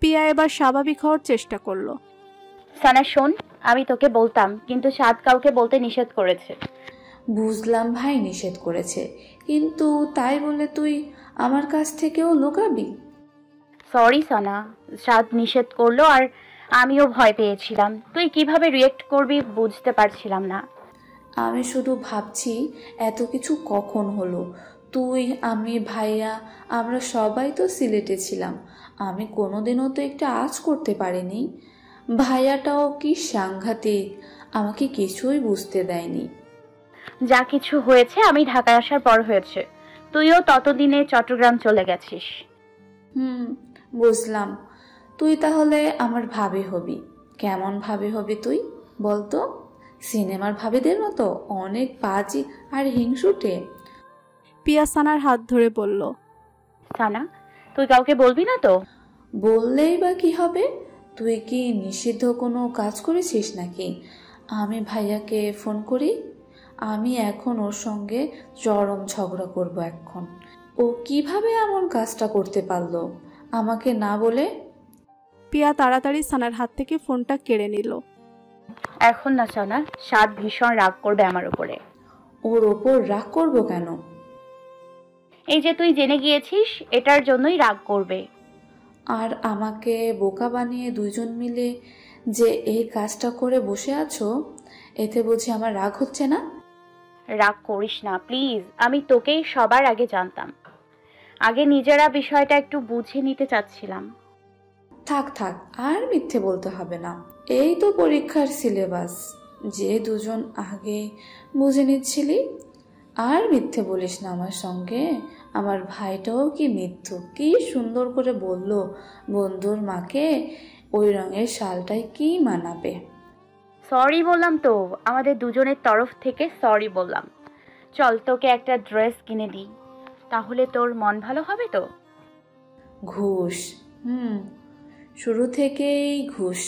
পিয়া এবার স্বাভাবিক হওয়ার চেষ্টা করলো। সানা শোন, আমি তোকে বলতাম, কিন্তু সাদ কাউকে বলতে নিষেধ করেছে। বুঝলাম ভাই নিষেধ করেছে, কিন্তু তাই বলে তুই আমার কাছ থেকেও লুকাবি? সরি সানা, সাদ নিষেধ করলো আর আমিও ভয় পেয়েছিলাম। তুই কিভাবে রিয়েক্ট করবি বুঝতে পারছিলাম না। আমি শুধু ভাবছি এত কিছু কখন হলো। তুই, আমি, ভাইয়া, আমরা সবাই তো সিলেটে ছিলাম। আমি কোনোদিনও তো একটা আঁচ করতে পারিনি। ভাইয়াটাও কি সাংঘাতিক, আমাকে কিছুই বুঝতে দেয়নি। যা কিছু হয়েছে আমি ঢাকায় আসার পর হয়েছে। তুইও ততদিনে চট্টগ্রাম চলে গেছিস। বুঝলাম। তুই তাহলে আমার ভাবি হবি। কেমন ভাবি হবি তুই বলতো? সিনেমার ভাবিদের মতো অনেক বাজি আর হিংসুটে? পিয়া সানার হাত ধরে বলল। সানা, তুই কাউকে বলবি না তো? বললেই বা কি হবে? তুই কি নিষিদ্ধ কোনো কাজ করেছিস নাকি? আমি ভাইয়াকে ফোন করি। আমি এখন ওর সঙ্গে চরম ঝগড়া করব। এখন ও কিভাবে এমন কাজটা করতে পারলো আমাকে না বলে? পিয়া তাড়াতাড়ি সানার হাত থেকে ফোনটা কেড়ে নিল। এখন না সানা, সাদ ভীষণ রাগ করবে আমার উপরে। ওর ওপর রাগ করবো কেন? এই যে তুই জেনে গিয়েছিস, এটার জন্যই রাগ করবে। আর আমাকে বোকা বানিয়ে দুইজন মিলে যে এই কাজটা করে বসে আছো, এতে বুঝি আমার রাগ হচ্ছে না? রাগ করিস না প্লিজ, আমি তোকেই সবার আগে জানতাম। আগে নিজেরা বিষয়টা একটু বুঝে নিতে চাচ্ছিলাম। থাক থাক, আর মিথ্যে বলতে হবে না। এই তো পরীক্ষার সিলেবাস, যে দুজন আগে বুঝে নিচ্ছিলি। আর মিথ্যে বলিস না আমার সঙ্গে। আমার ভাইটাও কি মৃত্যু, কি সুন্দর করে বলল বন্ধুর মাকে ওই রঙের শালটাই কি মানাবে। সরি বললাম তো, আমাদের দুজনের তরফ থেকে সরি বললাম। চল তোকে একটা ড্রেস কিনে দিই, তাহলে তোর মন ভালো হবে তো। ঘুষ? শুরু থেকেই ঘুষ।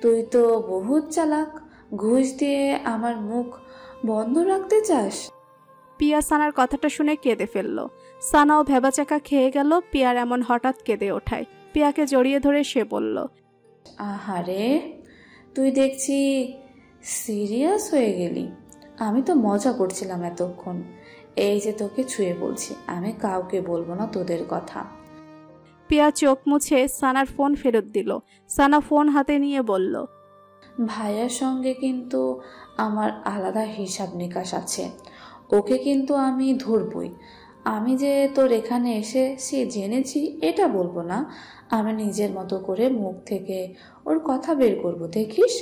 তুই তো বহুত চালাক। ঘুষ দিয়ে আমার মুখ বন্ধ রাখতে চাস? পিয়া সানার কথাটা শুনে কেঁদে ফেলল। সানাও ভেবাচাকা খেয়ে গেল পিয়ার এমন হঠাৎ কেঁদে ওঠায়। পিয়াকে জড়িয়ে ধরে সে বলল, আহারে, তুই দেখছি সিরিয়াস হয়ে গেলি। আমি তো মজা করছিলাম এতক্ষণ। এই যে তোকে ছুঁয়ে বলছি, আমি কাউকে বলবো না তোদের কথা। পিয়া চোখ মুছে সানার ফোন ফেরত দিল। সানা ফোন হাতে নিয়ে বলল, ভাইয়ার সঙ্গে কিন্তু আমার আলাদা হিসাব নিকাশ আছে। ওকে কিন্তু আমি ধরবই। আমি যে তোর এখানে এসেছি জেনেছি এটা বলবো না, আমি নিজের মতো করে মুখ থেকে ওর কথা বের করব, দেখিস।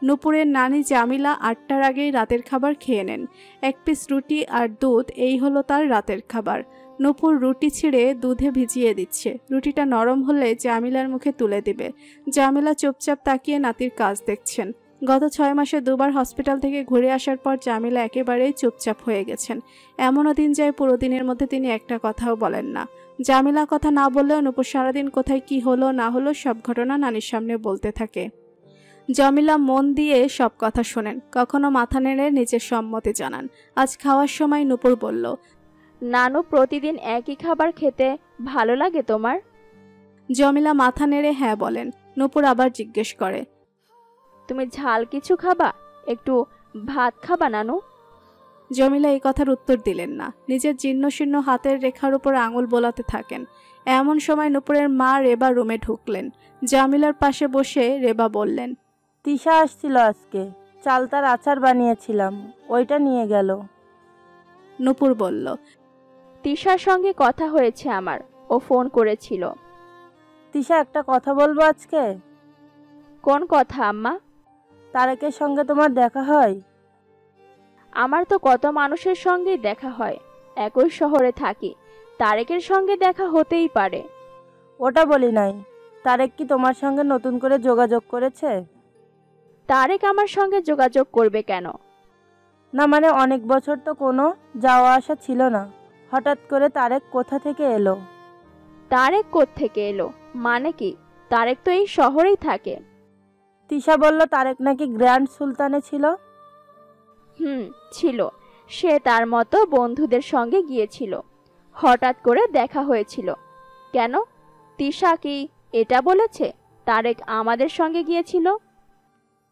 নূপুরের নানি জামিলা ৮টার আগেই রাতের খাবার খেয়ে নেন। ১ পিস রুটি আর দুধ, এই হলো তার রাতের খাবার। নূপুর রুটি ছিঁড়ে দুধে ভিজিয়ে দিচ্ছে। রুটিটা নরম হলে জামিলার মুখে তুলে দিবে। জামিলা চুপচাপ তাকিয়ে নাতির কাজ দেখছেন। গত ৬ মাসে দুবার হসপিটাল থেকে ঘুরে আসার পর জামিলা একেবারেই চুপচাপ হয়ে গেছেন। এমনও দিন যায় পুরো দিনের মধ্যে তিনি একটা কথাও বলেন না। জামিলা কথা না বললেও নূপুর সারাদিন কোথায় কি হলো না হলো সব ঘটনা নানির সামনে বলতে থাকে। জামিলা মন দিয়ে সব কথা শোনেন, কখনো মাথা নেড়ে নিজের সম্মতি জানান। আজ খাওয়ার সময় নূপুর বলল, নানু, প্রতিদিন একই খাবার খেতে ভালো লাগে তোমার? জামিলা মাথা নেড়ে হ্যাঁ বলেন। নূপুর আবার জিজ্ঞেস করে, তুমি ঝাল কিছু খাবা? একটু ভাত খাবা নানু? জামিলা এই কথার উত্তর দিলেন না। নিজের জীর্ণশীর্ণ হাতের রেখার উপর আঙুল বোলাতে থাকেন। এমন সময় নূপুরের মা রেবা রুমে ঢুকলেন। জামিলার পাশে বসে রেবা বললেন, তিশা আসছিল আজকে, চালতার আচার বানিয়েছিলাম, ওইটা নিয়ে গেল। নূপুর বলল, তিশার সঙ্গে কথা হয়েছে আমার, ও ফোন করেছিল। তিশা, একটা কথা বলবো আজকে। কোন কথা আম্মা? তারেকের সঙ্গে তোমার দেখা হয়? আমার তো কত মানুষের সঙ্গেই দেখা হয়, একই শহরে থাকি, তারেকের সঙ্গে দেখা হতেই পারে। ওটা বলি নাই, তারেক কি তোমার সঙ্গে নতুন করে যোগাযোগ করেছে? তারেক আমার সঙ্গে যোগাযোগ করবে কেন? না মানে অনেক বছর তো কোনো যাওয়া আসা ছিল না, হঠাৎ করে তারেক কোথা থেকে এলো? তারেক কোত্থেকে এলো মানে কি? তারেক তো এই শহরেই থাকে। তিশা বলল তারেক নাকি গ্র্যান্ড সুলতানে ছিল। ছিল, সে তার মতো বন্ধুদের সঙ্গে গিয়েছিল। হঠাৎ করে দেখা হয়েছিল। কেন? তিশা কি এটা বলেছে তারেক আমাদের সঙ্গে গিয়েছিল?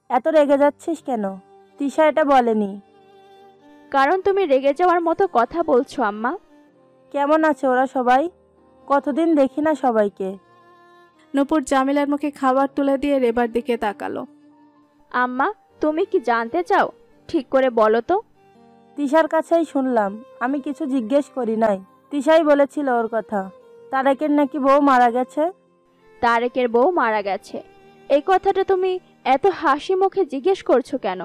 এত রেগে যাচ্ছিস কেন? তিশা এটা বলেনি। কারণ তুমি রেগে যাওয়ার মতো কথা বলছো আম্মা। কেমন আছে ওরা সবাই? কতদিন দেখি না সবাইকে। নূপুর জামিলার মুখে খাবার তুলে দিয়ে রেবার দিকে তাকালো। আম্মা, তুমি কি জানতে চাও? ঠিক করে বলো তো। তিশার কাছেই শুনলাম, আমি কিছু জিজ্ঞেস করি নাই। তিশাই বলেছিল ওর কথা। তারেকের নাকি বউ মারা গেছে। তারেকের বউ মারা গেছে এই কথাটা তুমি এত হাসি মুখে জিজ্ঞেস করছো কেন?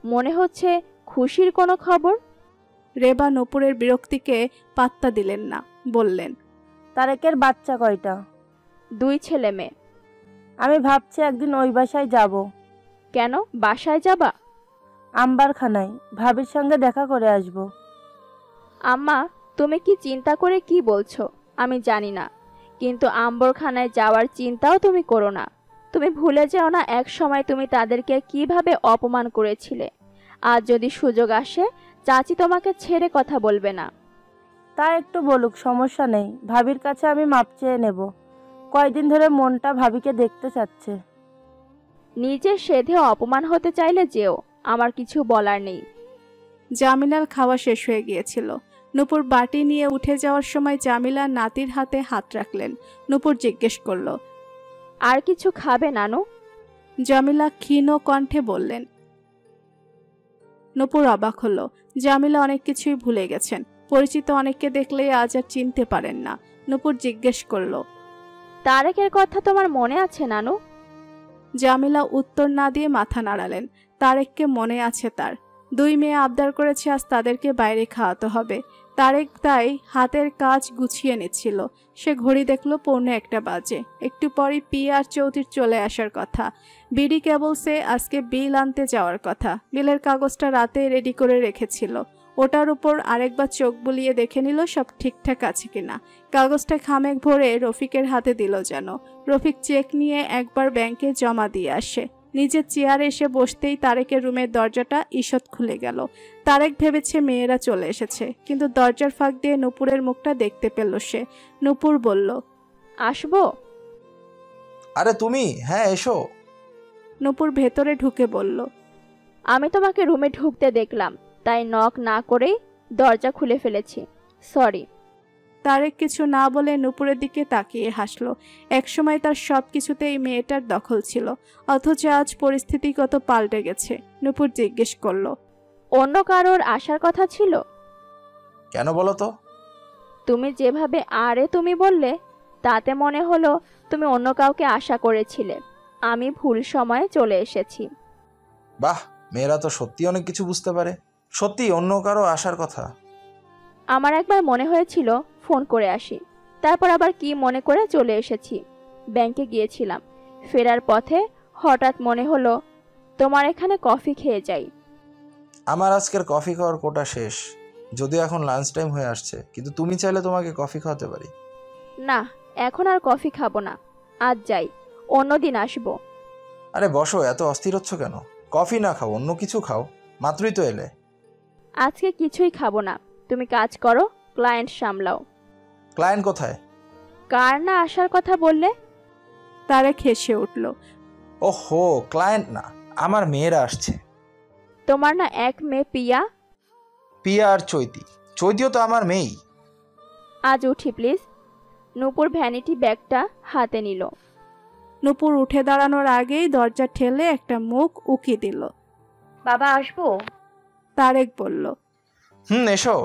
মনে হচ্ছে খুশির কোনো খবর। রেবা নূপুরের বিরক্তিকে পাত্তা দিলেন না, বললেন, তারেকের বাচ্চা কয়টা? 2 ছেলে মেয়ে। আমি ভাবছি একদিন ওই বাসায় যাব। কেন বাসায় যাবা? আম্বারখানায় ভাবির সঙ্গে দেখা করে আসব। আম্মা, তুমি কি চিন্তা করে কি বলছো আমি জানি না, কিন্তু আম্বরখানায় যাওয়ার চিন্তাও তুমি করো না। তুমি ভুলে যাও না এক সময় তুমি তাদেরকে কিভাবে অপমান করেছিলে। আজ যদি সুযোগ আসে চাচি তোমাকে ছেড়ে কথা বলবে না। তা একটু বলুক, সমস্যা নেই। ভাবির কাছে আমি মাপ চেয়ে নেব। কয়দিন ধরে মনটা ভাবিকে দেখতে চাচ্ছে। নিজের সেধে অপমান হতে চাইলে যেও, আমার কিছু বলার নেই। জামিলার খাওয়া শেষ হয়ে গিয়েছিল। নূপুর বাটি নিয়ে উঠে যাওয়ার সময় জামিলা নাতির হাতে হাত রাখলেন। নূপুর জিজ্ঞেস করল, আর কিছু খাবে নানু? জামিলা ক্ষীণ কণ্ঠে বললেন। নূপুর অবাক হলো। জামিলা অনেক কিছুই ভুলে গেছেন। পরিচিত অনেককে দেখলে আজ আর চিনতে পারেন না। নূপুর জিজ্ঞেস করল, তারেকের কথা তোমার মনে আছে নানু? জামিলা উত্তর না দিয়ে মাথা নাড়ালেন। তারেককে মনে আছে তার। 2 মেয়ে আবদার করেছে আজ তাদেরকে বাইরে খাওয়াতে হবে। তারেক তাই হাতের কাজ গুছিয়ে নিচ্ছিল। সে ঘড়ি দেখল 1:45 বাজে। একটু পরই পিয়ার চৌধুরীর চলে আসার কথা। বিডি কেবলসে আজকে বিল আনতে যাওয়ার কথা। বিলের কাগজটা রাতে রেডি করে রেখেছিল। ওটার উপর আরেকবার চোখ বুলিয়ে দেখে নিল সব ঠিকঠাক আছে কিনা। কাগজটা খামেক ভরে রফিকের হাতে দিল যেন। রফিক চেক নিয়ে একবার ব্যাংকে জমা দিয়ে আসে। নিজের চেয়ারে এসে বসতেই তারেকের রুমের দরজাটা ঈষৎ খুলে গেল। তারেক ভেবেছে মেয়েরা চলে এসেছে, কিন্তু দরজার ফাঁক দিয়ে নূপুরের মুখটা দেখতে পেল সে। নূপুর বলল, আসবো? আরে তুমি? হ্যাঁ এসো। নূপুর ভেতরে ঢুকে বলল, আমি তোমাকে রুমে ঢুকতে দেখলাম, তাই নক না করেই দরজা খুলে ফেলেছি, সরি। তারেক কিছু না বলে নূপুরের দিকে তাকিয়ে হাসলো। একসময় তার সব কিছুতে এই মেয়েটার দখল ছিল, অথচ আজ পরিস্থিতি কত পাল্টে গেছে। নূপুর জিজ্ঞেস করলো, অন্য কারোর আসার কথা ছিল? কেন বলো তো? তুমি যেভাবে আরে তুমি বললে তাতে মনে হলো তুমি অন্য কাউকে আশা করেছিলে। আমি ভুল সময়ে চলে এসেছি। বাহ, মেয়েরা তো সত্যি অনেক কিছু বুঝতে পারে। সত্যি অন্য কারো আসার কথা? আমার একবার মনে হয়েছিল ফোন করে আসি, তারপর আবার কি মনে করে চলে এসেছি। ব্যাংকে গিয়েছিলাম, ফেরার পথে হঠাৎ মনে হলো তোমার এখানে কফি খেয়ে যাই। আমার আজকের কফি খাওয়ার কোটা শেষ, যদিও এখন লাঞ্চ টাইম হয়ে আসছে, কিন্তু তুমি চাইলে তোমাকে কফি খাওয়াতে পারি। না, এখন আর কফি খাবো না, আজ যাই, অন্যদিন আসবো। আরে বসো, এত অস্থির হচ্ছ কেন? কফি না খাও, অন্য কিছু খাও, মাত্রই তো এলে। আজকে কিছুই খাবো না, তুমি কাজ করো, ক্লায়েন্ট সামলাও। ক্লায়েন্ট কোথায়? কার না আসার কথা বললে? তারেক হেসে উঠল। ওহো, ক্লায়েন্ট না, আমার মেয়েরা আসছে। তোমার না এক মেয়ে পিয়া? পিয়া আর চৈতি। চৈতিও তো আমার মেয়েই। আজ উঠি প্লিজ। নূপুর ভ্যানিটি ব্যাগটা হাতে নিল। নূপুর উঠে দাঁড়ানোর আগেই দরজা ঠেলে একটা মুখ উকি দিল। বাবা আসবো? তারেক বলল, এসো।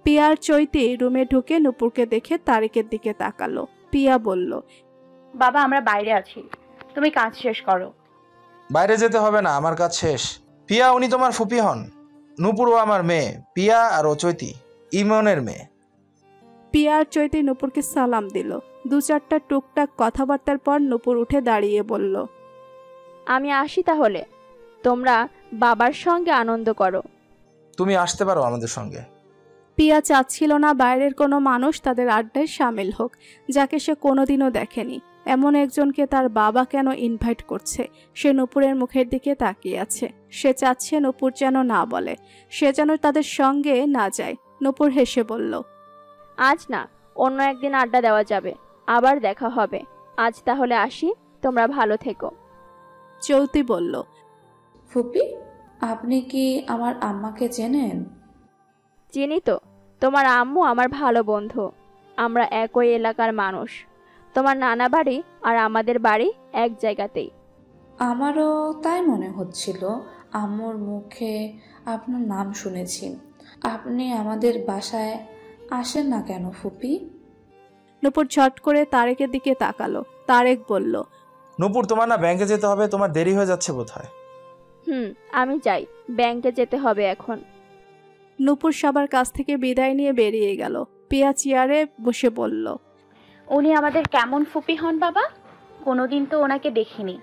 পিয়ার চৈতি রুমে ঢুকে নূপুরকে দেখে তারেকের দিকে তাকালো। পিয়া বলল, বাবা আমরা বাইরে আছি, তুমি কাজ শেষ করো। বাইরে যেতে হবে না, আমার কাজ শেষ। পিয়া উনি তোমার ফুপি হন। নূপুরও আমার মেয়ে। পিয়া আর ও চৈতি ইমনের মেয়ে। পিয়ার চৈতি নূপুরকে সালাম দিল। 2-4টা টুকটাক কথাবার্তার পর নূপুর উঠে দাঁড়িয়ে বলল, আমি আসি তাহলে, তোমরা বাবার সঙ্গে আনন্দ করো। তুমি আসতে পারো আমাদের সঙ্গে। পিয়া চাচ্ছিল না বাইরের কোনো মানুষ তাদের আড্ডায় সামিল হোক, যাকে সে কোনোদিনও দেখেনি। এমন একজনকে তার বাবা কেন ইনভাইট করছে? সে নূপুরের মুখের দিকে তাকিয়ে আছে। সে চাচ্ছে নূপুর যেন না বলে, সে যেন তাদের সঙ্গে না যায়। নূপুর হেসে বলল, আজ না, অন্য একদিন আড্ডা দেওয়া যাবে, আবার দেখা হবে। আজ তাহলে আসি, তোমরা ভালো থেকো। চৌতি বলল, ফুপি, আপনি কি আমার আম্মাকে চেনেন? চিনি তো, তোমার আম্মু আমার ভালো বন্ধু। আমরা একই এলাকার মানুষ। তোমার নানা বাড়ি আর আমাদের বাড়ি এক জায়গাতেই। আমারও তাই মনে হচ্ছিল, আম্মুর মুখে আপনার নাম শুনেছি। আপনি আমাদের বাসায় আসেন না কেন ফুপি? নূপুর ঝট করে তারেকের দিকে তাকালো। তারেক বলল, নূপুর, তোমার না ব্যাংকে যেতে হবে? তোমার দেরি হয়ে যাচ্ছে বোধহয়। আমি যাই, ব্যাংকে যেতে হবে এখন। নূপুর সবার কাছ থেকে বিদায় নিয়ে বেরিয়ে গেল। পিয়া চেয়ারে বসে বলল, উনি আমাদের কেমন ফুপি হন বাবা? কোনোদিন তো ওনাকে দেখিনি।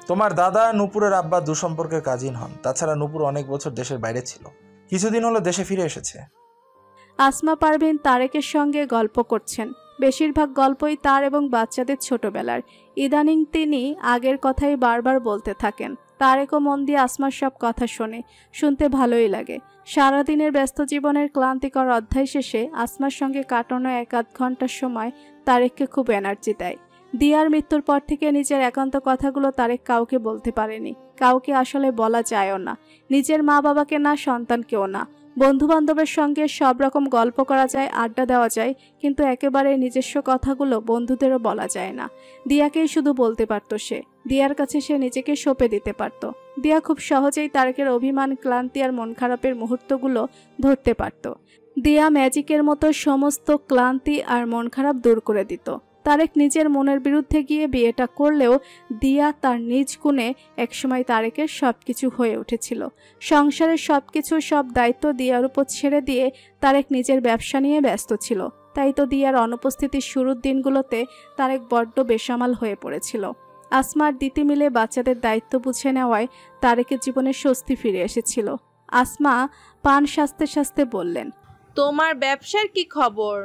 তোমার দাদা নূপুরের আব্বা দুসম্পর্কের কাজিন হন। তাছাড়া নূপুর অনেক বছর দেশের বাইরে ছিল, কিছুদিন হলো দেশে ফিরে এসেছে। আসমা পারভিন তারেকের সঙ্গে গল্প করছেন। বেশিরভাগ গল্পই তার এবং বাচ্চাদের ছোটবেলার। ইদানিং তিনি আগের কথাই বারবার বলতে থাকেন। তারেকও মন দিয়ে আসমার সব কথা শোনে, শুনতে ভালোই লাগে। সারাদিনের ব্যস্ত জীবনের ক্লান্তিকর অধ্যায় শেষে আসমার সঙ্গে কাটানো 1-8 ঘন্টার সময় তারেককে খুব এনার্জি দেয়। দিয়ার মৃত্যুর পর থেকে নিজের একান্ত কথাগুলো তারেক কাউকে বলতে পারেনি। কাউকে আসলে বলা যায়ও না, নিজের মা বাবাকে না, সন্তানকেও না। বন্ধু বান্ধবের সঙ্গে সব রকম গল্প করা যায়, আড্ডা দেওয়া যায়, কিন্তু একেবারে নিজস্ব কথাগুলো বন্ধুদেরও বলা যায় না। দিয়াকেই শুধু বলতে পারত সে। দিয়ার কাছে সে নিজেকে সঁপে দিতে পারত। দিয়া খুব সহজেই তারেকের অভিমান, ক্লান্তি আর মন খারাপের মুহূর্তগুলো ধরতে পারত। দিয়া ম্যাজিকের মতো সমস্ত ক্লান্তি আর মন খারাপ দূর করে দিত। তারেক নিজের মনের বিরুদ্ধে গিয়ে বিয়েটা করলেও দিয়া তার নিজ গুণে একসময় তারেকের সবকিছু হয়ে উঠেছিল। সংসারের সবকিছু, সব দায়িত্ব দিয়ার উপর ছেড়ে দিয়ে তারেক নিজের ব্যবসা নিয়ে ব্যস্ত ছিল। তাই তো দিয়ার অনুপস্থিতির শুরুর দিনগুলোতে তারেক বড্ড বেসামাল হয়ে পড়েছিল। আসমার দিতি মিলে বাচ্চাদের দায়িত্ব বুঝে নেওয়ায় তারেকের জীবনে স্বস্তি ফিরে এসেছিল। আসমা পান সাজতে সাজতে বললেন, তোমার ব্যবসার কি খবর?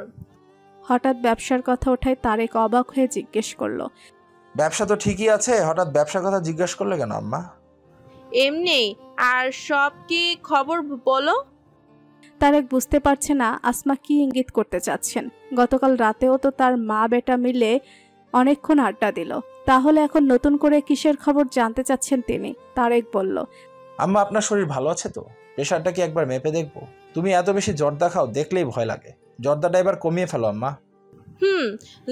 হঠাৎ ব্যবসার কথা ওঠায় তারেক অবাক হয়ে জিজ্ঞেস করলো, ব্যবসা তো ঠিকই আছে, হঠাৎ ব্যবসার কথা জিজ্ঞেস করলে কেন আম্মা? এমনি। আর সব কি খবর বলো? তারেক বুঝতে পারছে না আসমা কি ইঙ্গিত করতে চাচ্ছেন। গতকাল রাতেও তো তার মা বেটা মিলে অনেকক্ষণ আড্ডা দিল, তাহলে এখন নতুন করে কিসের খবর জানতে চাচ্ছেন তিনি? তারেক বলল, আম্মা, আপনার শরীর ভালো আছে তো? প্রেশারটা কি একবার মেপে দেখবো? তুমি এত বেশি জর্দা খাও, দেখলেই ভয় লাগে। জর্দাটা এবার কমিয়ে ফেলো আম্মা।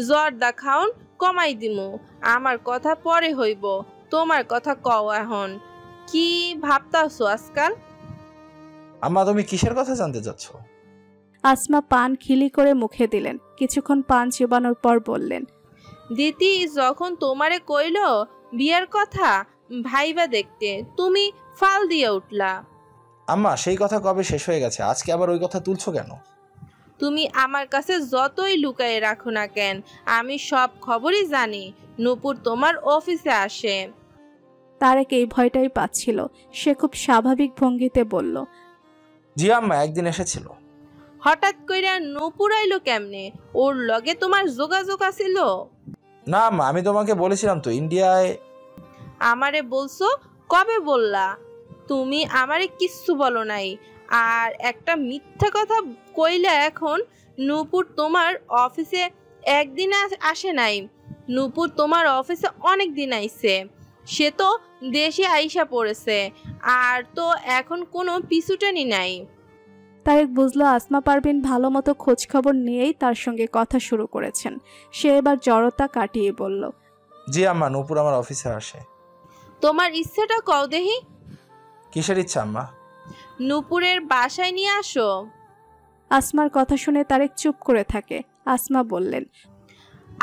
জর্দা খাওন কমাই দিমু, আমার কথা পরে হইব। তোমার কথা কও এখন। কি ভাবতাছো আজকাল? আম্মা, তুমি কিসের কথা জানতে চাচ্ছ? আসমা পান খিলি করে মুখে দিলেন। কিছুক্ষণ পান চিবানোর পর বললেন, দিতি যখন তোমারে কইল বিয়ের কথা ভাইবা দেখতে, তুমি ফাল দিয়ে উঠলা। আম্মা, সেই কথা কবে শেষ হয়ে গেছে, আজকে আবার ওই কথা তুলছো কেন? তুমি আমার কাছে যতই লুকায়ে রাখো না কেন, আমি সব খবরই জানি। নূপুর তোমার অফিসে আসে। তারেক এই ভয়টাই পাচ্ছিল। সে খুব স্বাভাবিক ভঙ্গিতে বলল, জি আম্মা, একদিন এসেছিল। হঠাৎ কইরা নূপুর আইলো কেমনে? ওর লগে তোমার যোগাযোগ আছিল? না আম্মা, আমি তোমাকে বলেছিলাম তো ইন্ডিয়ায়। আমারে বলছো? কবে বললা? তুমি আমারে কিচ্ছু বলো নাই। আর একটা মিথ্যা কথা কইলা এখন। নূপুর তোমার অফিসে একদিন আসে নাই। নূপুর তোমার অফিসে অনেক দিন আইছে। সে তো দেশে আইসা পড়েছে, আর তো এখন কোনো পিছুটানি নাই। তারেক বুঝলো আসমা পারভিন ভালো মতো খোঁজ খবর নিয়েই তার সঙ্গে কথা শুরু করেছেন। সে এবার জড়তা কাটিয়ে বলল, জি আম্মা, নূপুর আমার অফিসে আসে। তোমার ইচ্ছাটা কও দেহি। কিসের ইচ্ছা আম্মা? নূপুরের বাসায় নিয়ে আসো। আসমার কথা শুনে তারেক চুপ করে থাকে। আসমা বললেন,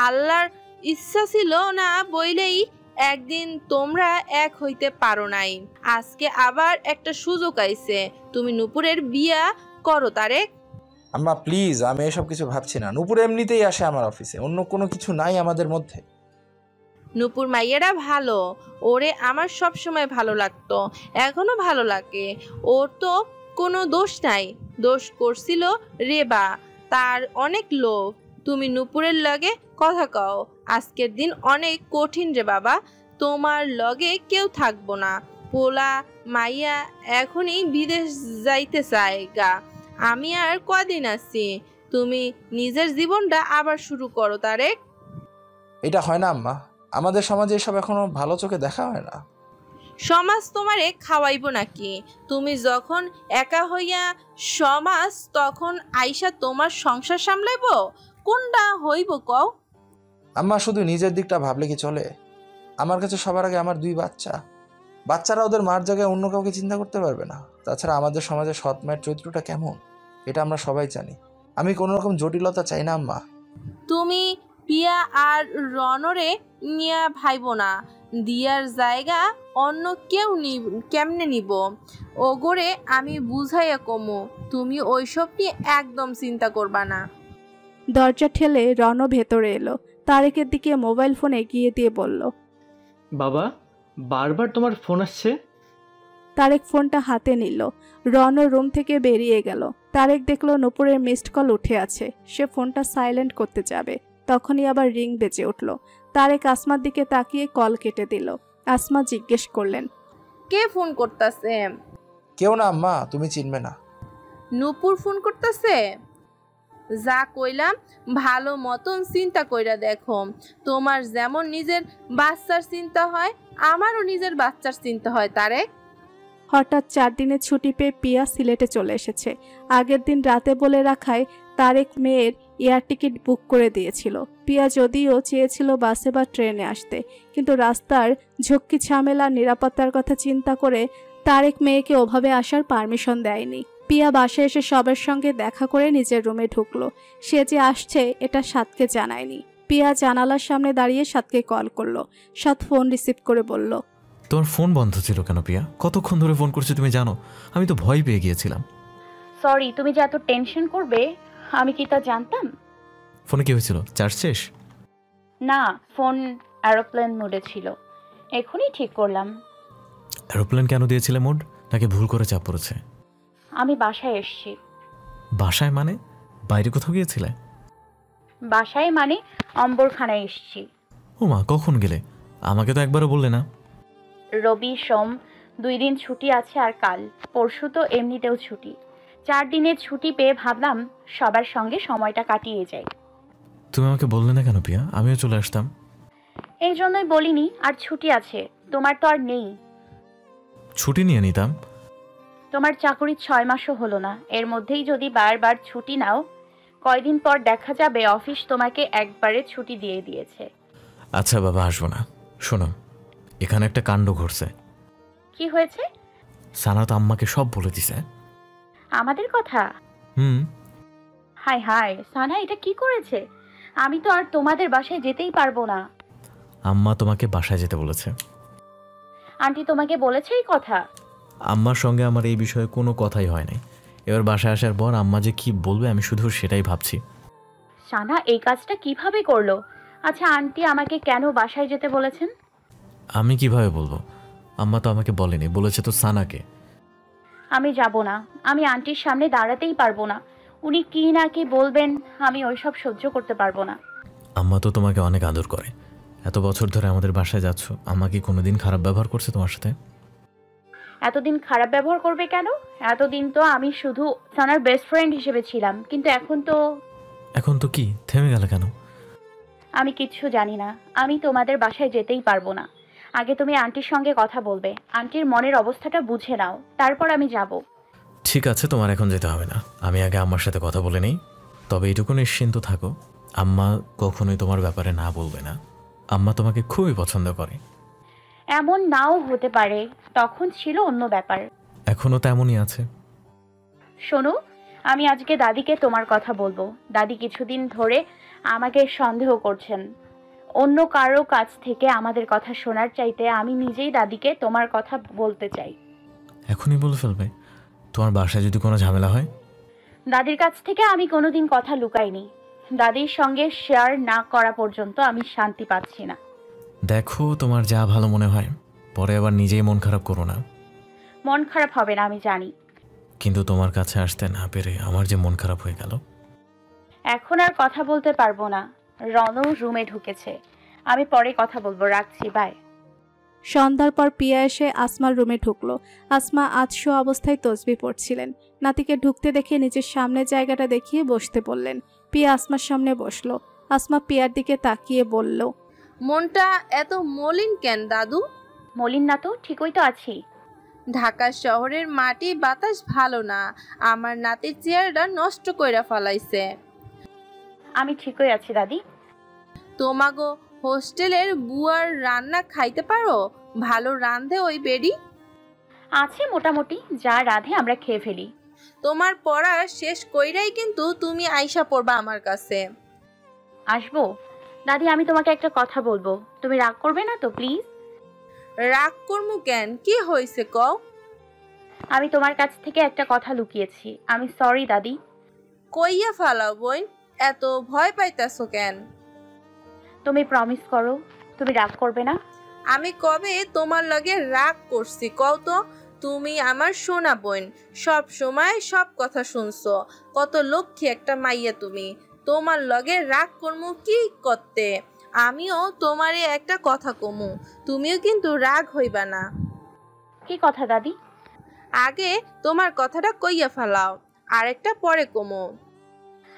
আল্লাহর ইচ্ছা ছিল না বইলেই একদিন তোমরা এক হইতে পারো নাই। আজকে আবার একটা সুযোগ আইছে, তুমি নূপুরের বিয়া করো তারেক। আম্মা প্লিজ, আমি এসব কিছু ভাবছি না। নূপুর এমনিতেই আসে আমার অফিসে, অন্য কোনো কিছু নাই আমাদের মধ্যে। নূপুর মাইয়ারা ভালো, ওরে আমার সব সময় ভালো লাগতো, এখনো ভালো লাগে। ওর তো কোনো দোষ নাই। দোষ করছিল রেবা, তার অনেক লোভ। তুমি নূপুরের লগে কথা কও। আজকের দিন অনেক কঠিন রে বাবা, তোমার লগে কেউ থাকবো না। পোলা মাইয়া এখনই বিদেশ যাইতে চায় গা। আমি আর কদিন আছি, তুমি নিজের জীবনটা আবার শুরু করো তারেক। এটা হয় না আম্মা, আমাদের সমাজে এসব এখনো ভালো চোখে দেখা হয় না। সমাজ তোমারে খাওয়াইব নাকি? তুমি যখন একা হইয়া সমাজ তখন আইসা তোমার সংসার সামলাইব? কোনটা হইব কও? আম্মা শুধু নিজের দিকটা ভাবলে কি চলে? আমার কাছে সবার আগে আমার 2 বাচ্চা। বাচ্চারা ওদের মার জায়গায় অন্য কাউকে চিন্তা করতে পারবে না। তাছাড়া আমাদের সমাজে সৎ মায়ের চরিত্রটা কেমন এটা আমরা সবাই জানি। আমি কোনো রকম জটিলতা চাই না আম্মা। তুমি পিয়া আর রনরে নিয়া ভাইব না। দিয়ার জায়গা অন্য কেউ কেমনে নিব? ওগরে আমি বুঝাইয়া কমু, তুমি ওইসব নিয়ে একদম চিন্তা করবা না। দরজা ঠেলে রণ ভেতরে এলো। তারেকের দিকে মোবাইল ফোন এগিয়ে দিয়ে বলল, বাবা বারবার তোমার ফোন আসছে। তারেক ফোনটা হাতে নিল। রণ রুম থেকে বেরিয়ে গেল। তারেক দেখল নূপুরের মিসড কল উঠে আছে। সে ফোনটা সাইলেন্ট করতে যাবে, তখনই আবার রিং বেজে উঠল। তারেক আসমার দিকে তাকিয়ে কল কেটে দিল। আসমা জিজ্ঞেস করলেন, কে ফোন করতেছে? কেউ না আম্মা, তুমি চিনবে না। নূপুর ফোন করতেছে? যা কইলাম ভালো মতন চিন্তা কইরা দেখো। তোমার যেমন নিজের বাচ্চার চিন্তা হয়, আমারও নিজের বাচ্চার চিন্তা হয় তারেক। হঠাৎ 4 দিনের ছুটি পেয়ে পিয়া সিলেটে চলে এসেছে। আগের দিন রাতে বলে রাখায় তারেক মেয়ের এয়ার টিকিট বুক করে দিয়েছিল। পিয়া যদিও চেয়েছিল বাসে বা ট্রেনে আসতে, কিন্তু রাস্তার ঝক্কি ঝামেলা নিরাপত্তার কথা চিন্তা করে তারেক মেয়েকে ওভাবে আসার পারমিশন দেয়নি। পিয়া বাসায় এসে সবার সঙ্গে দেখা করে নিজের রুমে ঢুকলো। সে যে আসছে এটা সাতকে জানায়নি। পিয়া জানালার সামনে দাঁড়িয়ে সাতকে কল করলো। সাত ফোন রিসিভ করে বলল, তোমার ফোন বন্ধ ছিল কেন পিয়া? কতক্ষণ ধরে ফোন করছি তুমি জানো? আমি তো ভয় পেয়ে গিয়েছিলাম। সরি, তুমি যে এত টেনশন করবে আমি কি তা জানতাম? ফোনে কি হয়েছিল? চার্জ শেষ? না, ফোন এরোপ্লেন মোডে ছিল, এখনই ঠিক করলাম। এরোপ্লেন কেন দিয়েছিলে মোড? নাকি ভুল করে চাপ পড়েছে? আমি বাসায় এসেছি। বাসায় মানে? বাইরে কোথাও গিয়েছিলে? বাসায় মানে অম্বরখানায় এসেছি। ও মা, কখন গেলে? আমাকে তো একবারও বললে না। রবি সোম 2 দিন ছুটি আছে, আর কাল পরশু তো এমনিতেও ছুটি। 4 দিনের ছুটি পেয়ে ভাবলাম সবার সঙ্গে সময়টা কাটিয়ে যাই। তুমি আমাকে বললে না কেন পিয়া? আমিও চলে আসতাম। এই জন্যই বলিনি। আর ছুটি আছে, তোমার তো আর নেই। ছুটি নিয়ে নিতাম। তোমার চাকরি 6 মাসও হলো না, এর মধ্যেই যদি বারবার ছুটি নাও, কয়দিন পর দেখা যাবে অফিস তোমাকে একবারে ছুটি দিয়ে দিয়েছে। আচ্ছা বাবা, আসবো না। শোনো, এখানে একটা কাণ্ড ঘটছে। কি হয়েছে? সানাত আম্মাকে সব বলে দিছে আমাদের কথা। হাই হাই, সানা এটা কি করেছে? আমি তো আর তোমাদের বাসায় যেতেই পারবো না। আম্মা তোমাকে বাসায় যেতে বলেছে। আন্টি তোমাকে বলেছে এই কথা? আম্মার সঙ্গে আমার এই বিষয়ে কোনো কথাই হয় নাই। এবার বাসায় আসার পর আম্মা যে কি বলবে আমি শুধু সেটাই ভাবছি। সানা এই কাজটা কিভাবে করলো? আচ্ছা, আন্টি আমাকে কেন বাসায় যেতে বলেছেন? আমি কিভাবে বলবো? আম্মা তো আমাকে বলেনি, বলেছে তো সানাকে। আমি যাব না, আমি আন্টির সামনে দাঁড়াতেই পারবো না। উনি কি না কি বলবেন, আমি ওইসব সহ্য করতে পারবো না। আম্মা তো তোমাকে অনেক আদর করে। এত বছর ধরে আমাদের বাসায় যাচ্ছ, আম্মা কি কোনোদিন খারাপ ব্যবহার করছে তোমার সাথে? এতদিন খারাপ ব্যবহার করবে কেন? এতদিন তো আমি শুধু সানার বেস্ট ফ্রেন্ড হিসেবে ছিলাম, কিন্তু এখন তো কি থেমে গেল কেন? আমি কিচ্ছু জানি না। আমি তোমাদের বাসায় যেতেই পারবো না। আগে তুমি আন্টির সঙ্গে কথা বলবে, আন্টির মনের অবস্থাটা বুঝে নাও, তারপর আমি যাব। ঠিক আছে, তোমার এখন যেতে হবে না। আমি আগে আম্মার সাথে কথা বলে নেই। তবে এইটুকু নিশ্চিন্ত থাকো, আম্মা কখনোই তোমার ব্যাপারে না বলবে না। আম্মা তোমাকে খুবই পছন্দ করে। এমন নাও হতে পারে, তখন ছিল অন্য ব্যাপার। এখনো তেমনই আছে। শোনো, আমি আজকে দাদিকে তোমার কথা বলবো। দাদি কিছুদিন ধরে আমাকে সন্দেহ করছেন। অন্য কারো কাছ থেকে আমাদের কথা শোনার চাইতে আমি নিজেই দাদিকে তোমার কথা বলতে চাই। এখনই বলে ফেলবে? তোমার বাসায় যদি কোনো ঝামেলা হয়? দাদির কাছ থেকে আমি কোনোদিন কথা লুকাইনি। দাদির সঙ্গে শেয়ার না করা পর্যন্ত আমি শান্তি পাচ্ছি না। দেখো, তোমার যা ভালো মনে হয়, পরে আবার নিজেই মন খারাপ করো না। মন খারাপ হবে না আমি জানি, কিন্তু তোমার কাছে আসতে না পেরে আমার যে মন খারাপ হয়ে গেল। এখন আর কথা বলতে পারবো না। রনও রুমে ঢুকেছে, আমি পরে কথা বলবো, রাখছি, বাই। সন্ধ্যার পর পিয়া এসে আসমার রুমে ঢুকলো। আসমা আধশো অবস্থায় তসবিহ পড়ছিলেন। নাতিকে ঢুকতে দেখে নিজের সামনের জায়গাটা দেখিয়ে বসতে বললেন। পিয়া আসমার সামনে বসলো। আসমা পিয়ার দিকে তাকিয়ে বলল, মনটা এত মলিন কেন দাদু? মলিন না তো, ঠিকই তো আছি। ঢাকা শহরের মাটি বাতাস ভালো না, আমার নাতির চেহারাটা নষ্ট কইরা ফেলাইছে। আমি ঠিকই আছি দাদি। তোমাগো হোস্টেলের বুয়ার রান্না খাইতে পারো? ভালো রাঁধে ওই বেডি? আছে মোটামুটি, যা রাঁধে আমরা খেয়ে ফেলি। তোমার পড়া শেষ কইরাই কিন্তু তুমি আইসা পড়বা আমার কাছে। আসবো দাদি, আমি তোমাকে একটা কথা বলবো, তুমি রাগ করবে না তো প্লিজ? রাগ করমু কেন, কি হয়েছে কও? আমি তোমার কাছ থেকে একটা কথা লুকিয়েছি, আমি সরি দাদি। কইয়া ফালাও বোন, এত ভয় পাইতাছো কেন? তুমি প্রমিস করো তুমি রাগ করবে না। আমি কবে তোমার লগে রাগ করছি কও তো? তুমি আমার সোনা বোন, সব সময় সব কথা শুনছো, কত লক্ষ্মী একটা মাইয়া তুমি। তোমার লগে রাগ করমু কি করতে? আমিও তোমারে একটা কথা কমু, তুমিও কিন্তু রাগ হইবা না। কি কথা দাদি? আগে তোমার কথাটা কইয়া ফেলাও, আরেকটা পরে কমু।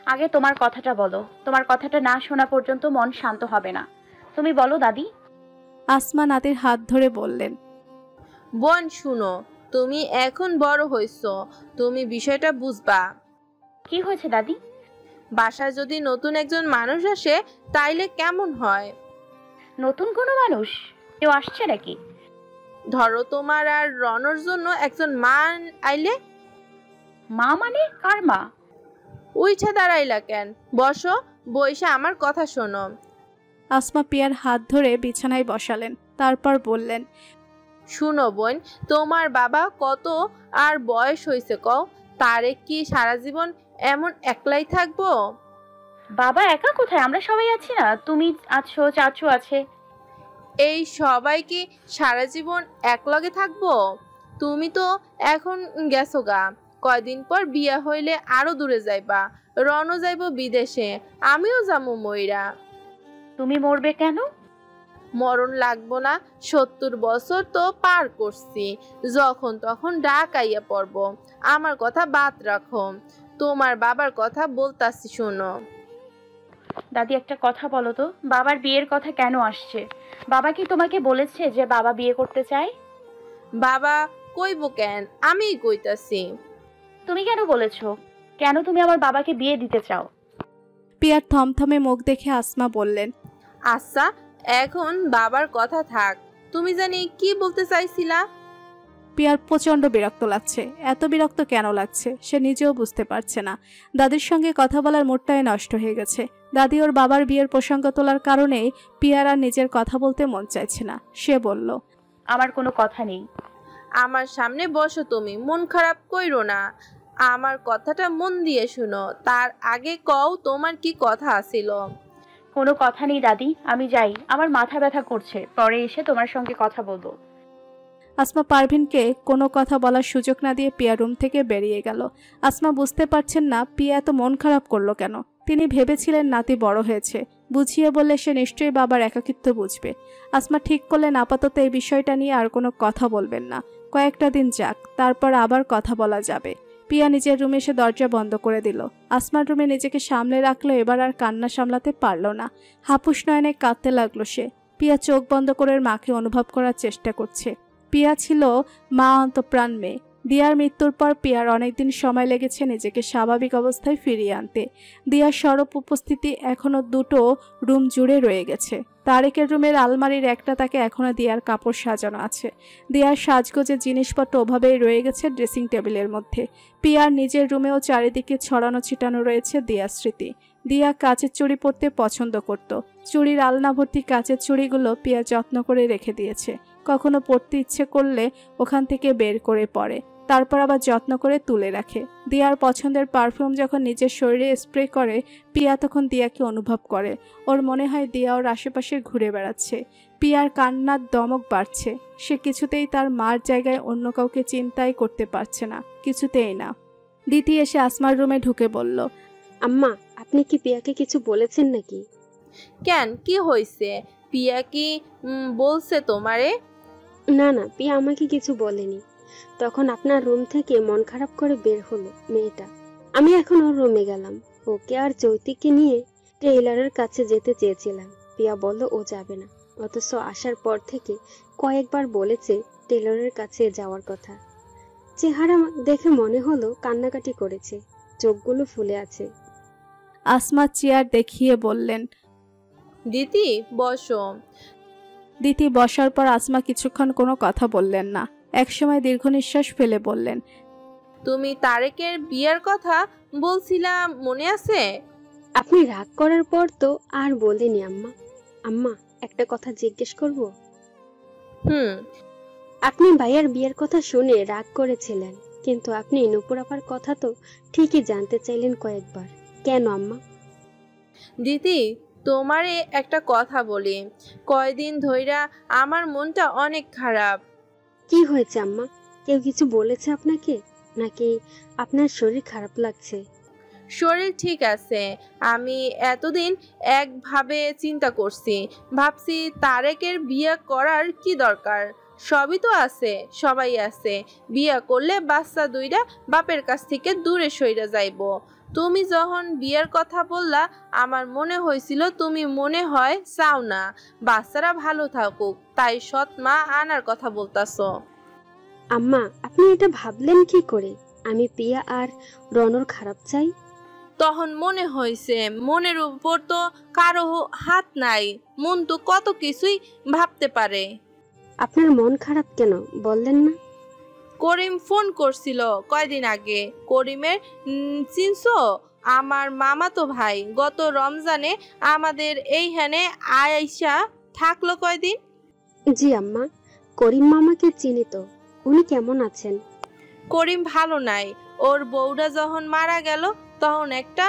আগে তোমার কথাটা বলো, তোমার কথাটা না শোনা পর্যন্ত মন শান্ত হবে না। তুমি বলো দাদি। আসমা নাতির হাত ধরে বললেন, বোন শুনো, তুমি এখন বড় হইছো, তুমি বিষয়টা বুঝবা। কি হয়েছে দাদি? বাসায় যদি নতুন একজন মানুষ আসে তাইলে কেমন হয়? নতুন কোনো মানুষ? কেউ আসছে নাকি? ধরো তোমার আর রনর জন্য একজন মা আইলে। মা মানে কার মা? উইঠা দাঁড়াইলা কেন, বসো, বইসা আমার কথা শোনো। আসমা পিয়ার হাত ধরে বিছানায় বসালেন, তারপর বললেন, শুনো বোন, তোমার বাবা কত আর বয়স হয়েছে কও? তারে কি সারা জীবন এমন একলাই থাকবো? বাবা একা কোথায়, আমরা সবাই আছি না, তুমি আছো, চাচু আছে। এই সবাই কি সারা জীবন একলগে থাকবো? তুমি তো এখন গেছো গা, কয়দিন পর বিয়া হইলে আরো দূরে যাইবা, রনও যাইব বিদেশে, আমিও যাবো মইরা। তুমি মরবে কেন? মরণ লাগবো না, 70 বছর তো পার করছি, যখন তখন ডাক আইয়া পড়ব। আমার কথা বাদ রাখো, তোমার বাবার কথা বলতাছি শোনো। দাদি একটা কথা বলো তো, বাবার বিয়ের কথা কেন আসছে? বাবা কি তোমাকে বলেছে যে বাবা বিয়ে করতে চায়? বাবা কইব কেন, আমিই কইতাছি। তুমি কেন বলেছো? কেন তুমি আমার বাবাকে বিয়ে দিতে চাও? পিয়ার থমথমে মুখ দেখে আসমা বললেন, আচ্ছা এখন বাবার কথা থাক, তুমি জানি কি বলতে চাইছিলা? পিয়ার প্রচণ্ড বিরক্ত লাগছে। এত বিরক্ত কেন লাগছে সে নিজেও বুঝতে পারছে না। দাদির সঙ্গে কথা বলার মুডটাই নষ্ট হয়ে গেছে। দাদি ওর বাবার বিয়ের প্রসঙ্গ তোলার কারণেই পিয়ার আর নিজের কথা বলতে মন চাইছে না। সে বলল, আমার কোনো কথা নেই। আমার সামনে বসো, তুমি মন খারাপ কইরো না, আমার কথাটা মন দিয়ে শুনো, তার আগে কও তোমার কি কথা আছিল? কোনো কথা নেই দাদি, আমি যাই, আমার মাথা ব্যথা করছে, পরে এসে তোমার সঙ্গে কথা বলবো। আসমা পারভিনকে কোনো কথা বলার সুযোগ না দিয়ে পিয়া রুম থেকে বেরিয়ে গেল। আসমা বুঝতে পারছেন না পিয়া এত মন খারাপ করলো কেন। তিনি ভেবেছিলেন নাতি বড় হয়েছে, বুঝিয়ে বললে সে নিশ্চয়ই বাবার একাকিত্ব বুঝবে। আসমা ঠিক করলেন আপাতত এই বিষয়টা নিয়ে আর কোনো কথা বলবেন না, কয়েকটা দিন যাক, তারপর আবার কথা বলা যাবে। পিয়া নিজের রুমে এসে দরজা বন্ধ করে দিল। আসমার রুমে নিজেকে সামলে রাখলো, এবার আর কান্না সামলাতে পারল না। হাপুস নয়নে কাঁদতে লাগলো সে। পিয়া চোখ বন্ধ করে মাকে অনুভব করার চেষ্টা করছে। পিয়া ছিল মা অন্তঃপ্রাণ মেয়ে। দিয়ার মৃত্যুর পর পিয়ার অনেকদিন সময় লেগেছে নিজেকে স্বাভাবিক অবস্থায় ফিরিয়ে আনতে। দিয়ার সরব উপস্থিতি এখনো দুটো রুম জুড়ে রয়ে গেছে। তারেকের রুমের আলমারির একটা তাকে এখনো দিয়ার কাপড় সাজানো আছে। দিয়ার সাজগোজের জিনিসপত্র ওভাবেই রয়ে গেছে ড্রেসিং টেবিলের মধ্যে। পিয়ার নিজের রুমেও চারিদিকে ছড়ানো ছিটানো রয়েছে দিয়ার স্মৃতি। দিয়া কাচের চুড়ি পরতে পছন্দ করত। চুড়ির আলনা ভর্তি কাচের চুড়িগুলো পিয়া যত্ন করে রেখে দিয়েছে। কখনো পরতে ইচ্ছে করলে ওখান থেকে বের করে পরে, তারপর আবার যত্ন করে তুলে রাখে। দিয়ার পছন্দের পারফিউম যখন নিজের শরীরে স্প্রে করে পিয়া তখন দিয়াকে অনুভব করে। ওর মনে হয় দিয়া ওর আশেপাশে ঘুরে বেড়াচ্ছে। পিয়ার কান্নার দমক বাড়ছে। সে কিছুতেই তার মার জায়গায় অন্য কাউকে চিন্তাই করতে পারছে না, কিছুতেই না। দিতি এসে আসমার রুমে ঢুকে বলল, আম্মা আপনি কি পিয়াকে কিছু বলেছেন নাকি? কেন, কি হয়েছে? পিয়া কি বলছে তোমারে? না না, পিয়া আমাকে কিছু বলেনি। তখন আপনার রুম থেকে মন খারাপ করে বের হলো মেয়েটা। আমি এখন ওর রুমে গেলাম। ওকে আর চৈতিককে নিয়ে টেইলারের কাছে যেতে চেয়েছিলাম। পিয়া বলল ও যাবে না, অথচ আসার পর থেকে কয়েকবার বলেছে টেইলারের কাছে যাওয়ার কথা। চেহারা দেখে মনে হলো কান্নাকাটি করেছে, চোখগুলো ফুলে আছে। আসমা চেয়ার দেখিয়ে বললেন, দিদি বসো। দিতি বসার পর আসমা কিছুক্ষণ কোনো কথা বললেন না। একসময় দীর্ঘ নিঃশ্বাস ফেলে বললেন, তুমি তারেকের বিয়ের কথা বলছিলাম মনে আছে? আপনি রাগ করার পর তো আর বলিনি আম্মা। আম্মা, একটা কথা জিজ্ঞেস করব? আপনি ভাইয়ার বিয়ের কথা শুনে রাগ করেছিলেন, কিন্তু আপনি নূপুর আপার কথা তো ঠিকই জানতে চাইলেন কয়েকবার, কেন আম্মা? দিদি তোমারে একটা কথা বলি, কয়দিন ধইরা আমার মনটা অনেক খারাপ। কি হয়েছে আম্মা? কেউ কিছু বলেছে আপনাকে, নাকি আপনার শরীর খারাপ লাগছে? শরীর ঠিক আছে। আমি এতদিন একভাবে চিন্তা করছি, ভাবছি তারেকের বিয়ে করার কি দরকার, সবই তো আছে, সবাই আছে। বিয়ে করলে বাচ্চা দুইটা বাপের কাছ থেকে দূরে সইরা যাইব। তুমি যখন বিয়ের কথা বললা, আমার মনে হয়েছিল তুমি মনে হয় চাও না বাচ্চারা ভালো থাকুক, তাই সৎ মা আনার কথা বলতাছো। আম্মা, আপনি এটা ভাবলেন কি করে? আমি পিয়া আর রনর খারাপ চাই? তখন মনে হয়েছে মনের উপর তো কারো হাত নাই, মন তো কত কিছুই ভাবতে পারে। আপনার মন খারাপ কেন বললেন না? করিম ফোন করছিল কয়দিন আগে। করিমের চিনছো? আমার মামাতো ভাই। গত রমজানে আমাদের এইখানে আয়েশা থাকলো কয়দিন। জি আম্মা, করিম মামাকে চিনি তো। উনি কেমন আছেন? করিম ভালো নাই। ওর বউটা যখন মারা গেল তখন একটা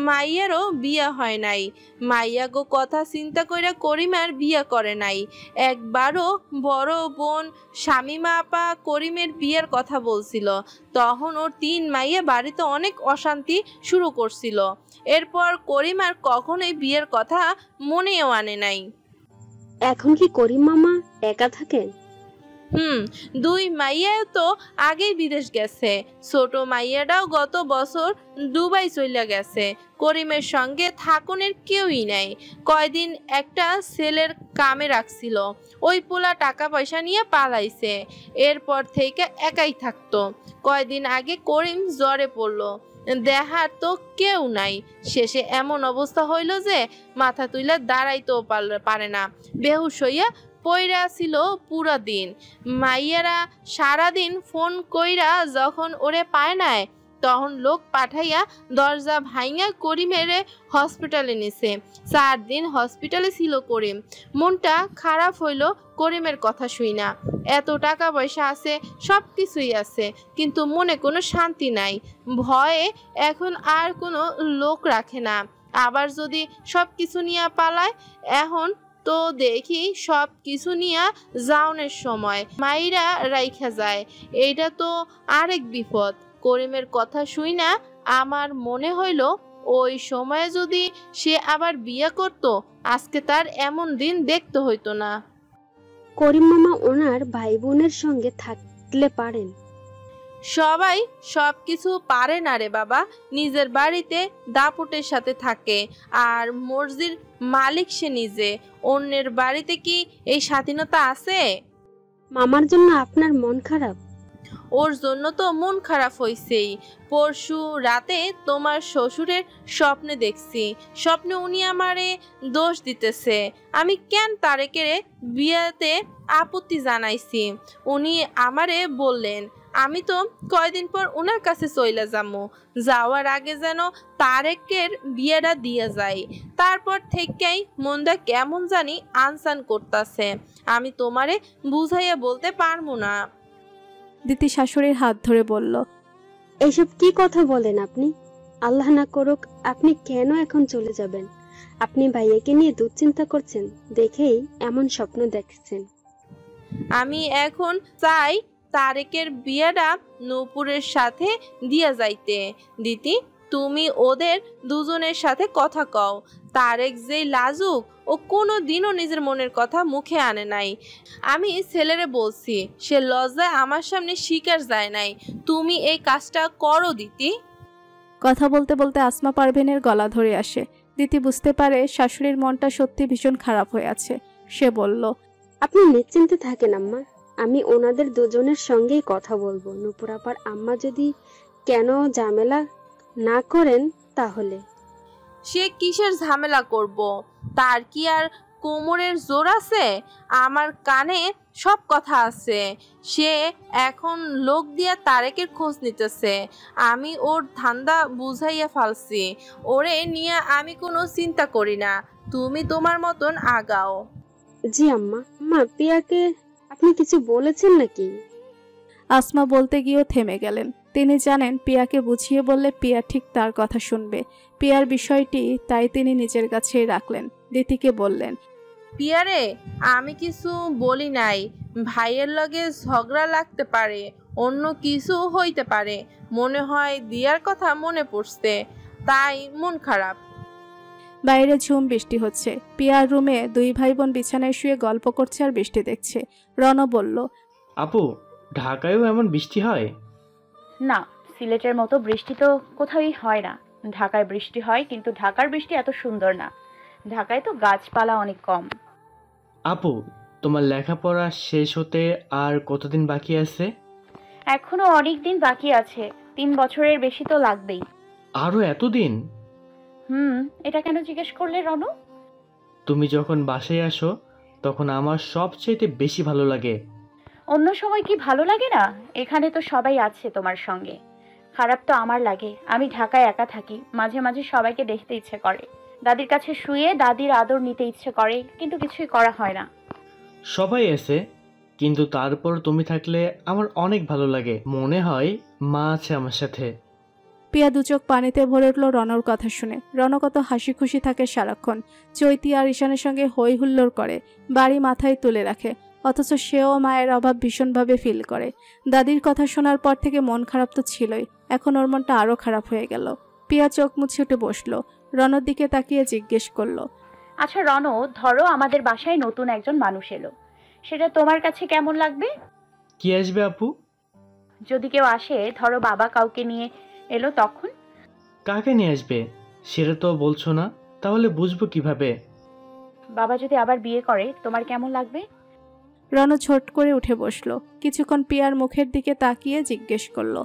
মাইয়ারও বিয়ে হয় নাই। মাইয়া গো কথা চিন্তা কইরা করিম আর বিয়ে করে নাই। একবারও বড় বোন শামিমা আপা করিমের বিয়ের কথা বলছিল, তখন ওর 3 মাইয়া বাড়িতে অনেক অশান্তি শুরু করছিল। এরপর করিম আর কখনোই বিয়ের কথা মনেও আনে নাই। এখন কি করিম মামা একা থাকেন? 2 মাইয়াও তো আগেই বিদেশ গেছে। ছোট মাইয়াটাও গত বছর দুবাই চলে গেছে। করিমের সঙ্গে থাকুনের কেউই নাই। কয়দিন একটা ছেলের কামে রাখছিল, ওই পোলা টাকা পয়সা নিয়ে পালাইছে। এরপর থেকে একাই থাকতো। কয়দিন আগে করিম জ্বরে পড়লো, দেখার তো কেউ নাই। শেষে এমন অবস্থা হইল যে মাথা তুইলা দাঁড়াইতেও পারে না, বেহুশ হইয়া পইরা ছিল পুরা দিন। মাইয়ারা সারাদিন ফোন কইরা যখন ওরে পায় নাই, তখন লোক পাঠাইয়া দরজা ভাইঙা করিমের হসপিটালে নিছে। 4 দিন হসপিটালে ছিল করিম। মনটা খারাপ হইল করিমের কথা শুই না। এত টাকা পয়সা আছে, সব কিছুই আছে, কিন্তু মনে কোনো শান্তি নাই। ভয়ে এখন আর কোনো লোক রাখে না। আবার যদি সব কিছু নিয়ে পালায়, এখন তো দেখি সব কিছু নিয়ে যাওনের সময় মাইরা রাইখা যায়। এইটা তো আরেক বিপদ। করিমের কথা শুই না আমার মনে হইল ওই সময়ে যদি সে আবার বিয়ে করত, আজকে তার এমন দিন দেখতে হইতো না। করিম মামা ওনার ভাই বোনের সঙ্গে থাকলে পারেন? সবাই সবকিছু পারে না রে বাবা। নিজের বাড়িতে দাপুটের সাথে থাকে, আর মর্জির মালিক সে নিজে। অন্যের বাড়িতে কি এই স্বাধীনতা আছে? মামার জন্য আপনার মন খারাপ? ওর জন্য তো মন খারাপ হইছেই। পরশু রাতে তোমার শ্বশুরের স্বপ্নে দেখছি। স্বপ্নে উনি আমারে দোষ দিতেছে, আমি কেন তারেকের বিয়েতে আপত্তি জানাইছি। উনি আমারে বললেন আমি তো কয়দিন পর ওনার কাছে চইলা যাবো, যাওয়ার আগে যেন তারেকের বিয়েটা দিয়ে যায়। তারপর থেকেই মনটা কেমন জানি আনসান করতেছে। আমি তোমারে বুঝাইয়া বলতে পারবো না। দিতি শাশুড়ির হাত ধরে বলল, এইসব কি কথা বলেন আপনি? আল্লাহ না করুক আপনি কেন এখন চলে যাবেন? আপনি ভাইয়াকে নিয়ে দুশ্চিন্তা করছেন দেখেই এমন স্বপ্ন দেখছেন। আমি এখন চাই তারেকের বিয়েটা নূপুরের সাথে দিয়া যাইতে। দিতি তুমি ওদের দুজনের সাথে কথা কও, তারেক যেই লাজুক, ও কোনো দিনও নিজের মনের কথা মুখে আনে নাই। আমি ছেলেরে বলছি, সে লজ্জায় আমার সামনে স্বীকার যায় নাই। তুমি এই কাজটা করো দিতি। কথা বলতে বলতে আসমা পারভিনের গলা ধরে আসে। দিতি বুঝতে পারে শাশুড়ির মনটা সত্যি ভীষণ খারাপ হয়ে আছে। সে বলল, আপনি নিশ্চিন্তে থাকেন আম্মা, আমি ওনাদের দুজনের সঙ্গেই কথা বলবো। নূপুর আপার আম্মা যদি কেন ঝামেলা না করেন তাহলে। সে কিসের ঝামেলা করব? তার কি আর কোমরের জোর আছে? আমার কানে সব কথা আছে। সে এখন লোক দিয়া তারেকের খোঁজ নিতেছে। আমি ওর ধান্দা বুঝাইয়া ফালছি। ওরে নিয়ে আমি কোনো চিন্তা করি না। তুমি তোমার মতন আগাও। জি আম্মা। আম্মা, পিয়াকে আপনি কিছু বলেছেন নাকি? আসমা বলতে গিয়েও থেমে গেলেন। তিনি জানেন পিয়াকে বুঝিয়ে বললে পিয়া ঠিক তার কথা শুনবে। পিয়ার বিষয়টি তাই তিনি নিজের কাছেই রাখলেন। দিতিকে বললেন, পিয়ারে, আমি কিছু বলি নাই। ভাইয়ের লগে ঝগড়া লাগতে পারে, অন্য কিছু হইতে পারে। মনে হয় দিয়ার কথা মনে পড়ছে, তাই মন খারাপ। বাইরে ঝুম বৃষ্টি হচ্ছে। পিয়ার রুমে দুই ভাই বোন বিছানায় শুয়ে গল্প করছে আর বৃষ্টি দেখছে। রণ বলল, আপু, ঢাকায়ও এমন বৃষ্টি হয়? না, সিলেটের মতো বৃষ্টি তো কোথাওই হয় না। ঢাকায় বৃষ্টি হয়, কিন্তু ঢাকার বৃষ্টি এত সুন্দর না। ঢাকায় তো গাছপালা অনেক কম। আপু, তোমার লেখাপড়া শেষ হতে আর কতদিন বাকি আছে? এখনো অনেক দিন বাকি আছে। 3 বছরের বেশি তো লাগবেই। আরো এতদিন? এটা কেন জিজ্ঞেস করলে রনু? তুমি যখন বাসায় আসো তখন আমার সবচেয়ে বেশি ভালো লাগে। অন্য সময় কি ভালো লাগে না? এখানে তো সবাই আছে তোমার সঙ্গে। খারাপ তো আমার লাগে। আমি ঢাকায় একা থাকি। মাঝে মাঝে সবাইকে দেখতে ইচ্ছে করে, দাদির কাছে শুয়ে দাদির আদর নিতে ইচ্ছে করে, কিন্তু কিছুই করা হয় না। সবাই আছে, কিন্তু তারপর তুমি থাকলে আমার অনেক ভালো লাগে। মনে হয় মা আছে আমার সাথে। পিয়া দুচোখ পানিতে ভরে উঠল রণর কথা শুনে। রণ কত হাসি খুশি থাকে সারাক্ষণ। চৈতি আর ঈশানের সঙ্গে হই হুল্লোড় করে, বাড়ি মাথায় তুলে রাখে। অথচ সেও মায়ের অভাব ভীষণভাবে ফিল করে। দাদির কথা শোনার পর থেকে মন খারাপ তো ছিলই, এখন ওর মনটা আরো খারাপ হয়ে গেল। পিয়া চোখ মুছে উঠে বসলো। রণর দিকে তাকিয়ে জিজ্ঞেস করলো, আচ্ছা রণ, ধরো আমাদের বাসায় নতুন একজন মানুষ এলো, সেটা তোমার কাছে কেমন লাগবে? কি আসবে আপু? যদি কেউ আসে, ধরো বাবা কাউকে নিয়ে এলো, তখন? কাকে নিয়ে আসবে সেটা তো বলছো না, তাহলে বুঝবো কিভাবে? বাবা যদি আবার বিয়ে করে, তোমার কেমন লাগবে? রণ ছোট করে উঠে বসলো। কিছুক্ষণ পিয়ার মুখের দিকে তাকিয়ে জিজ্ঞেস করলো,